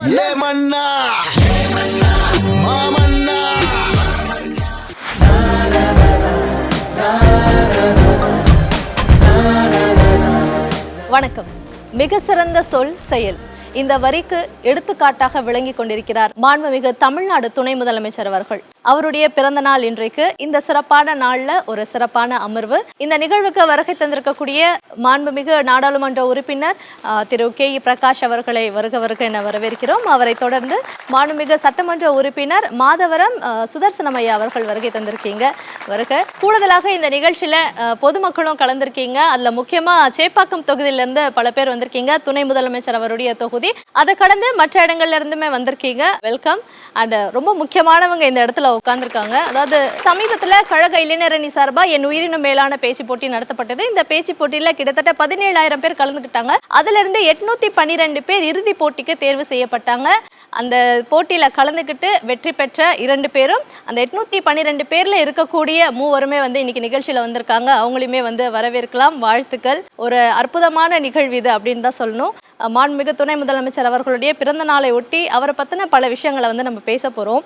மன்னா மாமன்னா. வணக்கம். மிக சிறந்த சொல் செயல். இந்த வரிக்கு எடுத்துக்காட்டாக விளங்கி கொண்டிருக்கிறார் மாண்புமிகு தமிழ்நாடு துணை முதலமைச்சர் அவர்கள். அவருடைய பிறந்த நாள் இன்றைக்கு. இந்த சிறப்பான நாள்ல ஒரு சிறப்பான அமர்வு. இந்த நிகழ்வுக்கு வருகை தந்திருக்கக்கூடிய மாண்புமிகு நாடாளுமன்ற உறுப்பினர் திரு கே.இ. பிரகாஷ் அவர்களை வருக என வரவேற்கிறோம். அவரை தொடர்ந்து மாண்புமிகு சட்டமன்ற உறுப்பினர் மாதவரம் சுதர்சனம் ஐயா அவர்கள் வருகை தந்திருக்கீங்க. வருக. கூடுதலாக இந்த நிகழ்ச்சியில பொதுமக்களும் கலந்திருக்கீங்க. அதுல முக்கியமா சேப்பாக்கம் தொகுதியிலிருந்து பல பேர் வந்திருக்கீங்க. துணை முதலமைச்சர் அவருடைய தொகுதி. அதை கடந்து மற்ற இடங்கள்ல இருந்துமே வந்திருக்கீங்க. வெல்கம். அண்ட் ரொம்ப முக்கியமானவங்க இந்த இடத்துல உட்கார்ந்துருக்காங்க. அதாவது சமீபத்துல கழக இளைஞரணி சார்பா என் உயிரினும் மேலான பேச்சு போட்டி நடத்தப்பட்டது. இந்த பேச்சு போட்டியில கிட்டத்தட்ட 17,000 பேர் கலந்துக்கிட்டாங்க. அதுல இருந்து 812 பேர் இறுதி போட்டிக்கு தேர்வு செய்யப்பட்டாங்க. அந்த போட்டியில கலந்துக்கிட்டு வெற்றி பெற்ற 2 பேரும் அந்த 812 பேர்ல இருக்கக்கூடிய மூவருமே இன்னைக்கு நிகழ்ச்சியில வந்திருக்காங்க. அவங்களையுமே வரவேற்கலாம். வாழ்த்துக்கள். ஒரு அற்புதமான நிகழ்வு இது அப்படின்னு தான் சொல்லணும். மாண்புமிகு துணை முதலமைச்சர் அவர்களுடைய பிறந்த நாளை ஒட்டி அவரை பத்தின பல விஷயங்களை நம்ம பேச போறோம்.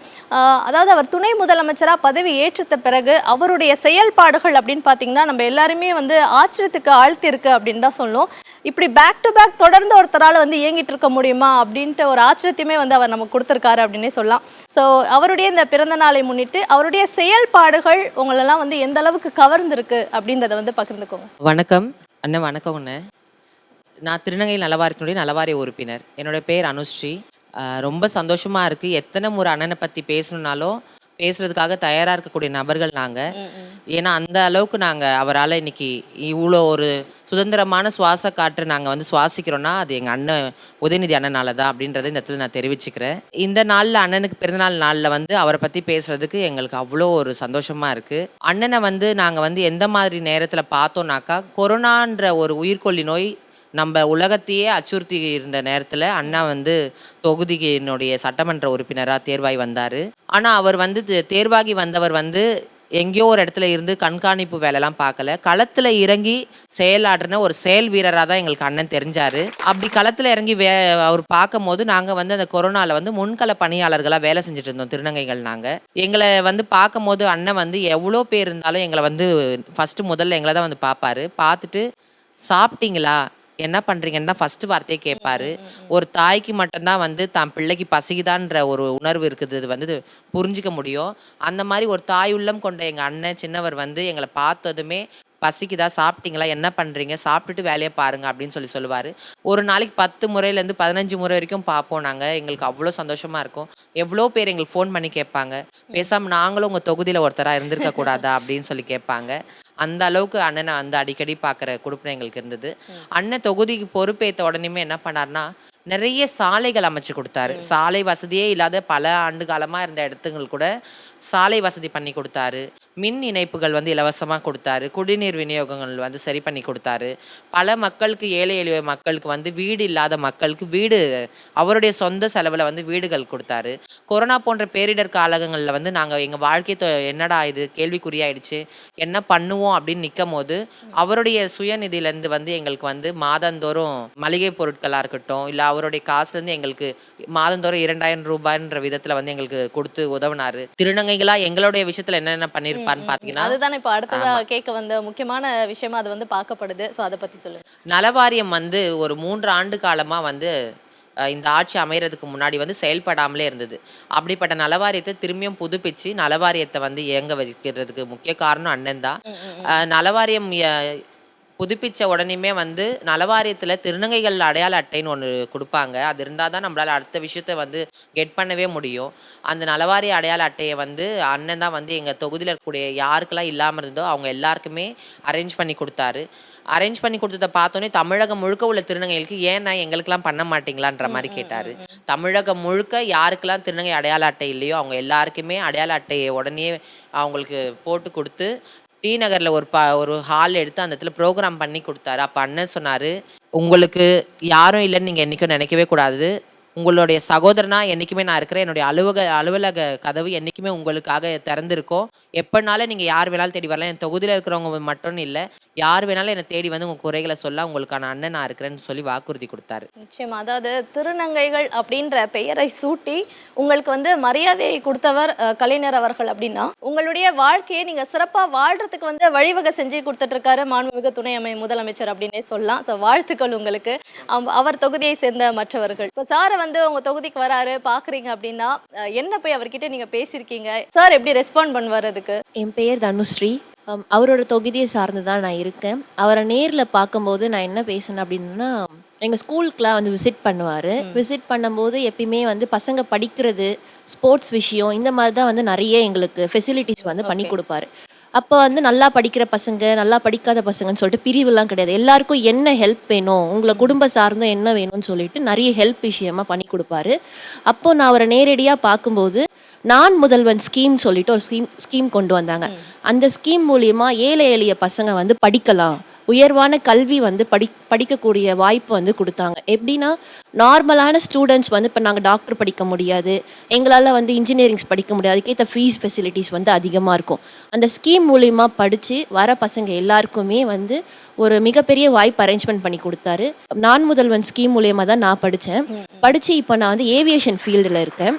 அதாவது அவர் துணை முதலமைச்சரா பதவி ஏற்ற பிறகு அவருடைய செயல்பாடுகள் அப்படின்னு பாத்தீங்கன்னா நம்ம எல்லாருமே ஆச்சரியத்துக்கு ஆழ்த்தி இருக்கு அப்படின்னு தான் சொல்லணும். இப்படி பேக் டு பேக் தொடர்ந்து ஒருத்தரால இயங்கிட்டு இருக்க முடியுமா அப்படின்ட்டு ஒரு ஆச்சரியத்தையுமே அவர் நமக்கு கொடுத்திருக்காரு அப்படின்னே சொல்லலாம். ஸோ அவருடைய இந்த பிறந்த நாளை முன்னிட்டு அவருடைய செயல்பாடுகள் உங்களெல்லாம் எந்த அளவுக்கு கவர்ந்திருக்கு அப்படின்றத பகிர்ந்துக்கோங்க. வணக்கம் அண்ணா. வணக்கம் அண்ணே. நான் திருநங்கை நலவாரியத்தினுடைய நலவாரிய உறுப்பினர். என்னோட பேர் அனுஸ்ரீ. ரொம்ப சந்தோஷமாக இருக்குது. எத்தனை முறை அண்ணனை பற்றி பேசணுன்னாலும் பேசுகிறதுக்காக தயாராக இருக்கக்கூடிய நபர்கள் நாங்கள். ஏன்னா அந்த அளவுக்கு நாங்கள் அவரால் இன்னைக்கு இவ்வளோ ஒரு சுதந்திரமான சுவாச காற்று நாங்கள் சுவாசிக்கிறோன்னா அது எங்கள் அண்ணன் உதயநிதி அண்ணனால தான் அப்படின்றத இந்த இடத்துல நான் தெரிவிச்சுக்கிறேன். இந்த நாளில் அண்ணனுக்கு பிறந்தநாள் நாளில் அவரை பற்றி பேசுகிறதுக்கு எங்களுக்கு அவ்வளோ ஒரு சந்தோஷமாக இருக்குது. அண்ணனை நாங்கள் எந்த மாதிரி நேரத்தில் பார்த்தோன்னாக்கா, கொரோனான்ற ஒரு உயிர்கொல்லி நோய் நம்ம உலகத்தையே அச்சுறுத்தி இருந்த நேரத்தில் அண்ணா தொகுதியினுடைய சட்டமன்ற உறுப்பினராக தேர்வாகி வந்தார். ஆனால் அவர் தேர்வாகி வந்தவர் எங்கேயோ ஒரு இடத்துல இருந்து கண்காணிப்பு வேலைலாம் பார்க்கல. களத்தில் இறங்கி செயலாடுன ஒரு செயல் வீரராக தான் எங்களுக்கு அண்ணன் தெரிஞ்சார். அப்படி களத்தில் இறங்கி அவர் பார்க்கும் போது நாங்கள் அந்த கொரோனாவில் முன்கள பணியாளர்களாக வேலை செஞ்சுட்டு இருந்தோம் திருநங்கைகள். நாங்கள் எங்களை பார்க்கும் போது அண்ணன் எவ்வளோ பேர் இருந்தாலும் எங்களை ஃபஸ்ட்டு முதல்ல எங்களை தான் பார்ப்பாரு. பார்த்துட்டு சாப்பிட்டீங்களா, என்ன பண்ணுறீங்கன்னு தான் ஃபஸ்ட்டு வார்த்தையே கேட்பாரு. ஒரு தாய்க்கு மட்டும்தான் தான் பிள்ளைக்கு பசிக்குதான்ற ஒரு உணர்வு இருக்குது, இது புரிஞ்சிக்க முடியும். அந்த மாதிரி ஒரு தாய் உள்ளம் கொண்ட எங்கள் அண்ணன் சின்னவர் எங்களை பார்த்ததுமே பசிக்குதா, சாப்பிட்டீங்களா, என்ன பண்ணுறீங்க, சாப்பிட்டுட்டு வேலையை பாருங்கள் அப்படின்னு சொல்லுவார். ஒரு நாளைக்கு 10 முறையிலேருந்து 15 முறை வரைக்கும் பார்ப்போம் நாங்கள். எங்களுக்கு அவ்வளோ சந்தோஷமாக இருக்கும். எவ்வளோ பேர் எங்களுக்கு ஃபோன் பண்ணி கேட்பாங்க, பேசாமல் நாங்களும் உங்கள் தொகுதியில் ஒருத்தராக இருந்திருக்க கூடாதா அப்படின்னு கேட்பாங்க. அந்த அளவுக்கு அண்ணனை அடிக்கடி பார்க்குற கொடுப்பினை எங்களுக்கு இருந்தது. அண்ணன் தொகுதிக்கு பொறுப்பேற்ற உடனேயுமே என்ன பண்ணார்னா, நிறைய சாலைகள் அமைச்சு கொடுத்தாரு. சாலை வசதியே இல்லாத பல ஆண்டு காலமாக இருந்த இடத்துங்கள் கூட சாலை வசதி பண்ணி கொடுத்தாரு. மின் இணைப்புகள் இலவசமாக கொடுத்தாரு. குடிநீர் விநியோகங்கள் சரி பண்ணி கொடுத்தாரு. பல மக்களுக்கு, ஏழை எளிய மக்களுக்கு வீடு இல்லாத மக்களுக்கு வீடு அவருடைய சொந்த செலவில் வீடுகள் கொடுத்தாரு. கொரோனா போன்ற பேரிடர் காலங்களில் நாங்கள் எங்கள் வாழ்க்கை என்னடா இது கேள்விக்குறியாயிடுச்சு, என்ன பண்ணுவோம் அப்படின்னு நிற்கும் போது அவருடைய சுயநிதியிலேருந்து எங்களுக்கு மாதந்தோறும் மளிகை பொருட்களாக இருக்கட்டும், இல்லை அவருடைய காசுலேருந்து எங்களுக்கு மாதந்தோறும் 2,000 ரூபாய்ன்ற விதத்தில் எங்களுக்கு கொடுத்து உதவினாரு. திருநங்கைகளா எங்களுடைய விஷயத்துல என்னென்ன பண்ணிருப்பாருன்னு பாத்தீங்கன்னா, அதுதான் இப்ப அடுத்ததா கேட்க வந்த முக்கியமான விஷயமா அது பார்க்கப்படுது. சோ அத பத்தி சொல்லுங்க. நலவாரியம் ஒரு 3 ஆண்டு காலமா இந்த ஆட்சி அமைகிறதுக்கு முன்னாடி செயல்படாமலே இருந்தது. அப்படிப்பட்ட நலவாரியத்தை திரும்பியும் புதுப்பிச்சு நலவாரியத்தை இயங்க வைக்கிறதுக்கு முக்கிய காரணம் அண்ணன் தான். நலவாரியம் புதுப்பித்த உடனேயுமே நலவாரியத்தில் திருநங்கைகள் அடையாள அட்டைன்னு ஒன்று கொடுப்பாங்க. அது இருந்தால் தான் நம்மளால் அடுத்த விஷயத்தை கெட் பண்ணவே முடியும். அந்த நலவாரிய அடையாள அட்டையை அண்ணன் தான் எங்கள் தொகுதியில் இருக்கக்கூடிய யாருக்கெல்லாம் இல்லாமல் இருந்தோ அவங்க எல்லாருக்குமே அரேஞ்ச் பண்ணி கொடுத்தாரு. அரேஞ்ச் பண்ணி கொடுத்ததை பார்த்தோன்னே தமிழகம் முழுக்க உள்ள திருநங்கைகளுக்கு ஏன்னா எங்களுக்கெல்லாம் பண்ண மாட்டீங்களான்ற மாதிரி கேட்டார். தமிழகம் முழுக்க யாருக்கெல்லாம் திருநங்கை அடையாள அட்டை இல்லையோ அவங்க எல்லாருக்குமே அடையாள அட்டையை உடனே அவங்களுக்கு போட்டு கொடுத்து டி நகரில் ஒரு ஹால் எடுத்து அந்த இடத்துல ப்ரோக்ராம் பண்ணி கொடுத்தாரு. அப்போ அண்ணன் சொன்னார், உங்களுக்கு யாரும் இல்லைன்னு நீங்கள் என்றைக்கும் நினைக்கவே கூடாது, உங்களுடைய சகோதரனா என்றைக்குமே நான் இருக்கிறேன். என்னுடைய அலுவலக கதவு என்றைக்குமே உங்களுக்காக திறந்திருக்கும். எப்போனாலும் நீங்கள் யார் வேணாலும் தேடி வரலாம். என் தொகுதியில் இருக்கிறவங்க மட்டும்னு இல்லை, யார் வேணாலும் என்னை தேடி வந்து உங்கள் குறைகளை சொல்ல உங்களுக்கான அண்ணன் நான் இருக்கிறேன்னு சொல்லி வாக்குறுதி கொடுத்தாரு. நிச்சயமா. அதாவது திருநங்கைகள் அப்படின்ற பெயரை சூட்டி உங்களுக்கு வந்து மரியாதையை கொடுத்தவர் கலைஞர் அவர்கள் அப்படின்னா, உங்களுடைய வாழ்க்கையை நீங்க சிறப்பா வாழ்றதுக்கு வந்து வழிவகை செஞ்சு கொடுத்துட்டு இருக்காரு மாண்புமிகு முதலமைச்சர் அப்படின்னே சொல்லலாம். ஸோ வாழ்த்துக்கள் உங்களுக்கு. அவர் தொகுதியை சேர்ந்த மற்றவர்கள். இப்போ சாரை வந்து உங்க தொகுதிக்கு வராரு பாக்குறீங்க அப்படின்னா, என்ன போய் அவர்கிட்ட நீங்க பேசியிருக்கீங்க? சார் எப்படி ரெஸ்பாண்ட் பண்ணுவார் அதுக்கு? என் பெயர் தனுஸ்ரீ. அவரோட தொகுதியை சார்ந்து தான் நான் இருக்கேன். அவரை நேரில் பார்க்கும்போது நான் என்ன பேசினேன் அப்படின்னா, எங்கள் ஸ்கூலுக்குலாம் வந்து விசிட் பண்ணுவார். விசிட் பண்ணும்போது எப்பயுமே வந்து பசங்க படிக்கிறது, ஸ்போர்ட்ஸ் விஷயம் இந்த மாதிரி தான் வந்து நிறைய எங்களுக்கு ஃபெசிலிட்டிஸ் வந்து பண்ணி கொடுப்பாரு. அப்போ வந்து நல்லா படிக்கிற பசங்க, நல்லா படிக்காத பசங்கன்னு சொல்லிட்டு பிரிவுலாம் கிடையாது. எல்லாருக்கும் என்ன ஹெல்ப் வேணும், உங்களை குடும்ப சார்ந்தும் என்ன வேணும்னு சொல்லிட்டு நிறைய ஹெல்ப் விஷயமா பண்ணி கொடுப்பாரு. அப்போது நான் அவரை நேரடியாக பார்க்கும்போது நான் முதல்வன் ஸ்கீம் சொல்லிட்டு ஒரு ஸ்கீம் கொண்டு வந்தாங்க. அந்த ஸ்கீம் மூலியமா ஏழை எளிய பசங்க வந்து படிக்கலாம், உயர்வான கல்வி வந்து படிக்கக்கூடிய வாய்ப்பு வந்து கொடுத்தாங்க. எப்படின்னா, நார்மலான ஸ்டூடெண்ட்ஸ் வந்து இப்போ நாங்கள் டாக்டர் படிக்க முடியாது, எங்களால் வந்து இன்ஜினியரிங்ஸ் படிக்க முடியாது, அதுக்கேற்ற ஃபீஸ் ஃபெசிலிட்டிஸ் வந்து அதிகமாக இருக்கும். அந்த ஸ்கீம் மூலிமா படித்து வர பசங்க எல்லாருக்குமே வந்து ஒரு மிகப்பெரிய வாய்ப்பு அரேஞ்ச்மெண்ட் பண்ணி கொடுத்தாரு. நான் முதல்வன் ஸ்கீம் மூலியமாக தான் நான் படித்து இப்போ நான் வந்து ஏவியேஷன் ஃபீல்டில் இருக்கேன்.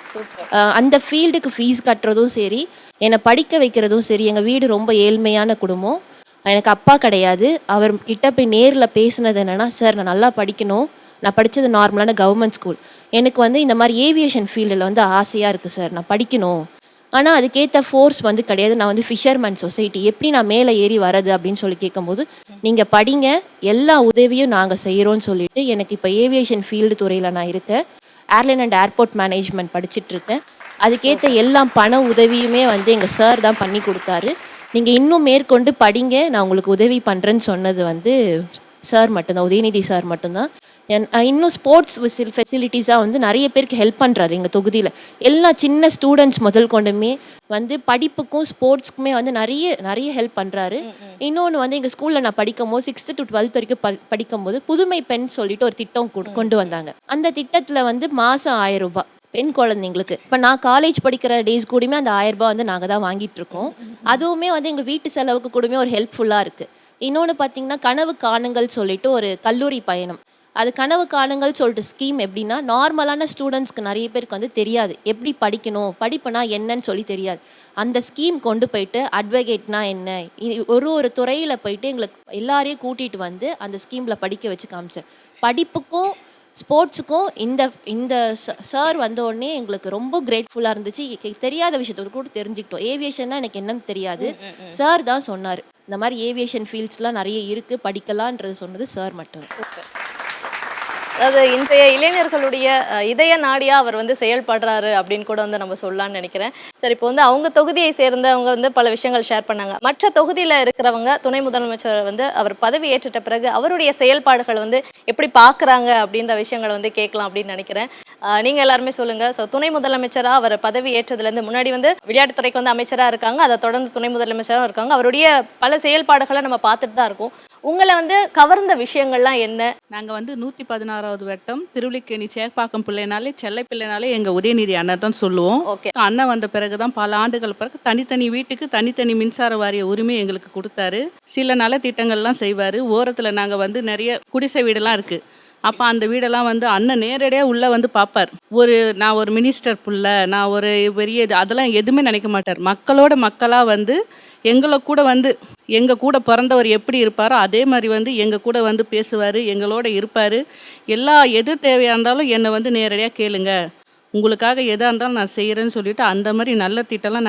அந்த ஃபீல்டுக்கு ஃபீஸ் கட்டுறதும் சரி, என்னை படிக்க வைக்கிறதும் சரி. எங்கள் வீடு ரொம்ப ஏழ்மையான குடும்பம், எனக்கு அப்பா கிடையாது. அவர் கிட்ட போய் நேரில் பேசினது என்னென்னா, சார் நான் நல்லா படிக்கணும், நான் படித்தது நார்மலான கவர்மெண்ட் ஸ்கூல், எனக்கு வந்து இந்த மாதிரி ஏவியேஷன் ஃபீல்டில் வந்து ஆசையாக இருக்குது சார், நான் படிக்கணும், ஆனால் அதுக்கேற்ற ஃபோர்ஸ் வந்து கிடையாது, நான் வந்து ஃபிஷர்மேன் சொசைட்டி, எப்படி நான் மேலே ஏறி வரது அப்படின்னு சொல்லி கேட்கும்போது, நீங்கள் படிங்க, எல்லா உதவியும் நாங்கள் செய்கிறோன்னு சொல்லிட்டு எனக்கு இப்போ ஏவியேஷன் ஃபீல்டு துறையில் நான் இருக்கேன். ஏர்லைன் அண்ட் ஏர்போர்ட் மேனேஜ்மெண்ட் படிச்சுட்ருக்கேன். அதுக்கேற்ற எல்லா பண உதவியுமே வந்து எங்கள் சார் தான் பண்ணி கொடுத்தாரு. நீங்கள் இன்னும் மேற்கொண்டு படிங்க, நான் உங்களுக்கு உதவி பண்ணுறேன்னு சொன்னது வந்து சார் மட்டும்தான், உதயநிதி சார் மட்டும்தான். இன்னும் ஸ்போர்ட்ஸ் ஃபெசிலிட்டிஸாக வந்து நிறைய பேருக்கு ஹெல்ப் பண்ணுறாரு எங்கள் தொகுதியில். எல்லா சின்ன ஸ்டூடெண்ட்ஸ் முதல் கொண்டுமே வந்து படிப்புக்கும் ஸ்போர்ட்ஸ்க்குமே வந்து நிறைய ஹெல்ப் பண்ணுறாரு. இன்னொன்று வந்து எங்கள் ஸ்கூலில் நான் படிக்கும்போது 6th to 12th வரைக்கும் படிக்கும்போது புதுமை பெண் சொல்லிட்டு ஒரு திட்டம் கொண்டு வந்தாங்க. அந்த திட்டத்தில் வந்து மாதம் 1000 ரூபாய் பெண் குழந்தைங்களுக்கு. இப்போ நான் காலேஜ் படிக்கிற டேஸ் கூடமே அந்த 1000 ரூபாய் வந்து நாங்கள் தான் வாங்கிட்டு இருக்கோம். அதுவுமே வந்து எங்கள் வீட்டு செலவுக்கு கூடமே ஒரு ஹெல்ப்ஃபுல்லாக இருக்குது. இன்னொன்று பார்த்தீங்கன்னா, கனவு காணுங்கள் சொல்லிட்டு ஒரு கல்லூரி பயணம். அது கனவு காணுங்கள் சொல்லிட்டு ஸ்கீம் எப்படின்னா, நார்மலான ஸ்டூடெண்ட்ஸ்க்கு நிறைய பேருக்கு வந்து தெரியாது, எப்படி படிக்கணும், படிப்புனா என்னன்னு சொல்லி தெரியாது. அந்த ஸ்கீம் கொண்டு போயிட்டு அட்வொகேட்னா என்ன, ஒரு துறையில் போயிட்டு எங்களுக்கு எல்லாரையும் கூட்டிகிட்டு வந்து அந்த ஸ்கீமில் படிக்க வச்சு காமிச்சார். படிப்புக்கும் ஸ்போர்ட்ஸுக்கும் இந்த சார் வந்த உடனே எங்களுக்கு ரொம்ப கிரேட்ஃபுல்லாக இருந்துச்சு. தெரியாத விஷயத்த கூட தெரிஞ்சுக்கிட்டோம். ஏவியேஷன்னா எனக்கு என்னன்னு தெரியாது, சார் தான் சொன்னார். இந்த மாதிரி ஏவியேஷன் ஃபீல்ட்ஸ்லாம் நிறைய இருக்குது, படிக்கலான்றது சொன்னது சார் மட்டும். அதாவது இன்றைய இளைஞர்களுடைய இதய நாடியா அவர் வந்து செயல்படுறாரு அப்படின்னு கூட வந்து நம்ம சொல்லலாம்னு நினைக்கிறேன். சரி, இப்போ வந்து அவங்க தொகுதியை சேர்ந்தவங்க வந்து பல விஷயங்கள் ஷேர் பண்ணாங்க. மற்ற தொகுதியில் இருக்கிறவங்க துணை முதலமைச்சர் வந்து அவர் பதவி ஏற்றிட்ட பிறகு அவருடைய செயல்பாடுகள் வந்து எப்படி பார்க்குறாங்க அப்படின்ற விஷயங்களை வந்து கேட்கலாம் அப்படின்னு நினைக்கிறேன். நீங்கள் எல்லாருமே சொல்லுங்கள். ஸோ துணை முதலமைச்சராக அவர் பதவி ஏற்றதுலேருந்து முன்னாடி வந்து விளையாட்டுத்துறைக்கு வந்து அமைச்சராக இருக்காங்க, அதை தொடர்ந்து துணை முதலமைச்சராக இருக்காங்க. அவருடைய பல செயல்பாடுகளை நம்ம பார்த்துட்டு தான் இருக்கோம். உங்களை வந்து கவர்ந்த விஷயங்கள்லாம் என்ன? நாங்கள் வந்து 116வது வட்டம் திருவல்லிக்கேணி சேப்பாக்கம் பிள்ளைனாலே செல்லை பிள்ளைனாலே எங்கள் உதயநிதி அண்ணன் தான் சொல்லுவோம். ஓகே. அண்ணன் வந்த பிறகு தான் பல ஆண்டுகள் பிறகு தனித்தனி வீட்டுக்கு தனித்தனி மின்சார வாரிய உரிமை எங்களுக்கு கொடுத்தாரு. சில நலத்திட்டங்கள்லாம் செய்வார். ஓரத்தில் நாங்கள் வந்து நிறைய குடிசை வீடெல்லாம் இருக்குது. அப்போ அந்த வீடெல்லாம் வந்து அண்ணன் நேரடியாக உள்ளே வந்து பார்ப்பார். நான் ஒரு மினிஸ்டர் புள்ள, நான் ஒரு பெரிய அதெல்லாம் எதுவுமே நினைக்க மாட்டார். மக்களோட மக்களாக வந்து எங்களை கூட வந்து எங்கள் கூட பிறந்தவர் எப்படி இருப்பாரோ அதே மாதிரி வந்து எங்கள் கூட வந்து பேசுவார், எங்களோட இருப்பார். எது தேவையாக இருந்தாலும் என்னை வந்து நேரடியாக கேளுங்க, உங்களுக்காக எதாக இருந்தாலும் நான் செய்கிறேன்னு சொல்லிட்டு அந்த மாதிரி நல்ல திட்டம்லாம்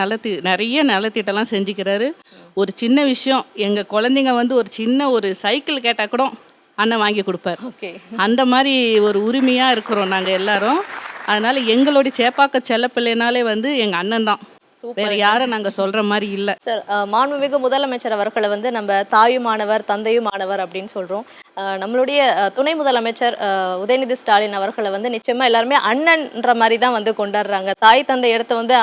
நிறைய நல்ல திட்டம்லாம் செஞ்சுக்கிறாரு. ஒரு சின்ன விஷயம், எங்கள் குழந்தைங்க வந்து ஒரு சைக்கிள் கேட்டால் கூட அண்ணன் வாங்கி கொடுப்பார். ஓகே. அந்த மாதிரி ஒரு உரிமையாக இருக்கிறோம் நாங்கள் எல்லாரும். அதனால் எங்களுடைய சேப்பாக்க செல்ல பிள்ளைனாலே வந்து எங்கள் அண்ணன் தான், வேற யாரும் நாங்கள் சொல்கிற மாதிரி இல்லை. சார், மாண்புமிகு முதலமைச்சர் அவர்களை வந்து நம்ம தாயுமானவர் தந்தையுமானவர் அப்படின்னு சொல்கிறோம். நம்மளுடைய துணை முதலமைச்சர் உதயநிதி ஸ்டாலின் அவர்களை வந்து நிச்சயமா எல்லாருமே அண்ணன்ற மாதிரி தான் வந்து கொண்டாடுறாங்க. தாய் தந்தை இடத்த வந்து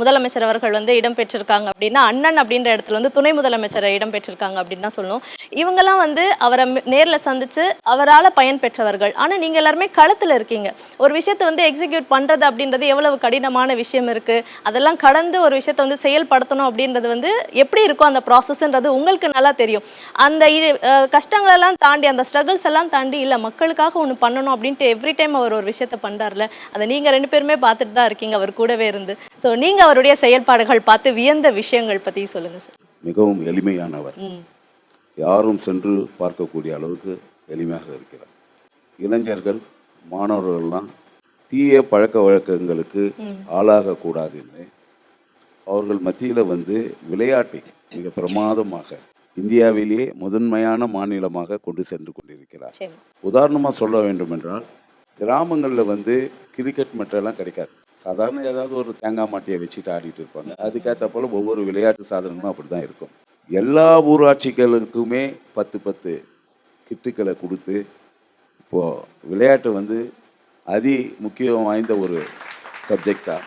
முதலமைச்சர் அவர்கள் வந்து இடம் பெற்றிருக்காங்க அப்படின்னா, அண்ணன் அப்படின்ற இடத்துல வந்து துணை முதலமைச்சரை இடம் பெற்றிருக்காங்க அப்படின்னு தான் சொல்லணும். இவங்கெல்லாம் வந்து அவரை நேர்ல சந்திச்சு அவரால் பயன் பெற்றவர்கள். ஆனா நீங்க எல்லாருமே களத்துல இருக்கீங்க. ஒரு விஷயத்தை வந்து எக்ஸிக்யூட் பண்றது அப்படின்றது எவ்வளவு கடினமான விஷயம் இருக்கு, அதெல்லாம் கடந்து ஒரு விஷயத்தை வந்து செயல்படுத்தணும் அப்படின்றது வந்து எப்படி இருக்கும் அந்த ப்ராசஸ்ன்றது உங்களுக்கு நல்லா தெரியும். அந்த கஷ்டங்களெல்லாம் தாண்டி, அந்த ஸ்ட்ரகிள்ஸ் எல்லாம் தாண்டி, இல்லை மக்களுக்காக ஒன்று பண்ணணும் அப்படின்ட்டு எவ்ரி டைம் அவர் ஒரு விஷயத்த பண்ணுறாருல, அதை நீங்கள் 2 பேருமே பார்த்துட்டு தான் இருக்கீங்க அவர் கூடவே இருந்து. ஸோ நீங்கள் அவருடைய செயல்பாடுகள் பார்த்து வியந்த விஷயங்கள் பற்றி சொல்லுங்கள் சார். மிகவும் எளிமையானவர், யாரும் சென்று பார்க்கக்கூடிய அளவுக்கு எளிமையாக இருக்கிறார். இளைஞர்கள் மாணவர்கள்லாம் தீய பழக்க வழக்கங்களுக்கு ஆளாகக்கூடாதுன்னு அவர்கள் மத்தியில் வந்து விளையாட்டை மிக பிரமாதமாக இந்தியாவிலேயே முதன்மையான மாநிலமாக கொண்டு சென்று கொண்டிருக்கிறார். உதாரணமாக சொல்ல வேண்டும் என்றால், கிராமங்களில் வந்து கிரிக்கெட் மெட்டெல்லாம் கிடைக்காது. சாதாரண ஏதாவது ஒரு தேங்காய் மாட்டியை வச்சுட்டு ஆடிட்டு இருப்பாங்க. அதுக்கேற்ற போல் ஒவ்வொரு விளையாட்டு சாதனங்களும் அப்படி தான் இருக்கும். எல்லா ஊராட்சிகளுக்குமே 10 கிட்டுக்களை கொடுத்து இப்போது விளையாட்டு வந்து அதி முக்கியம் வாய்ந்த ஒரு சப்ஜெக்டாக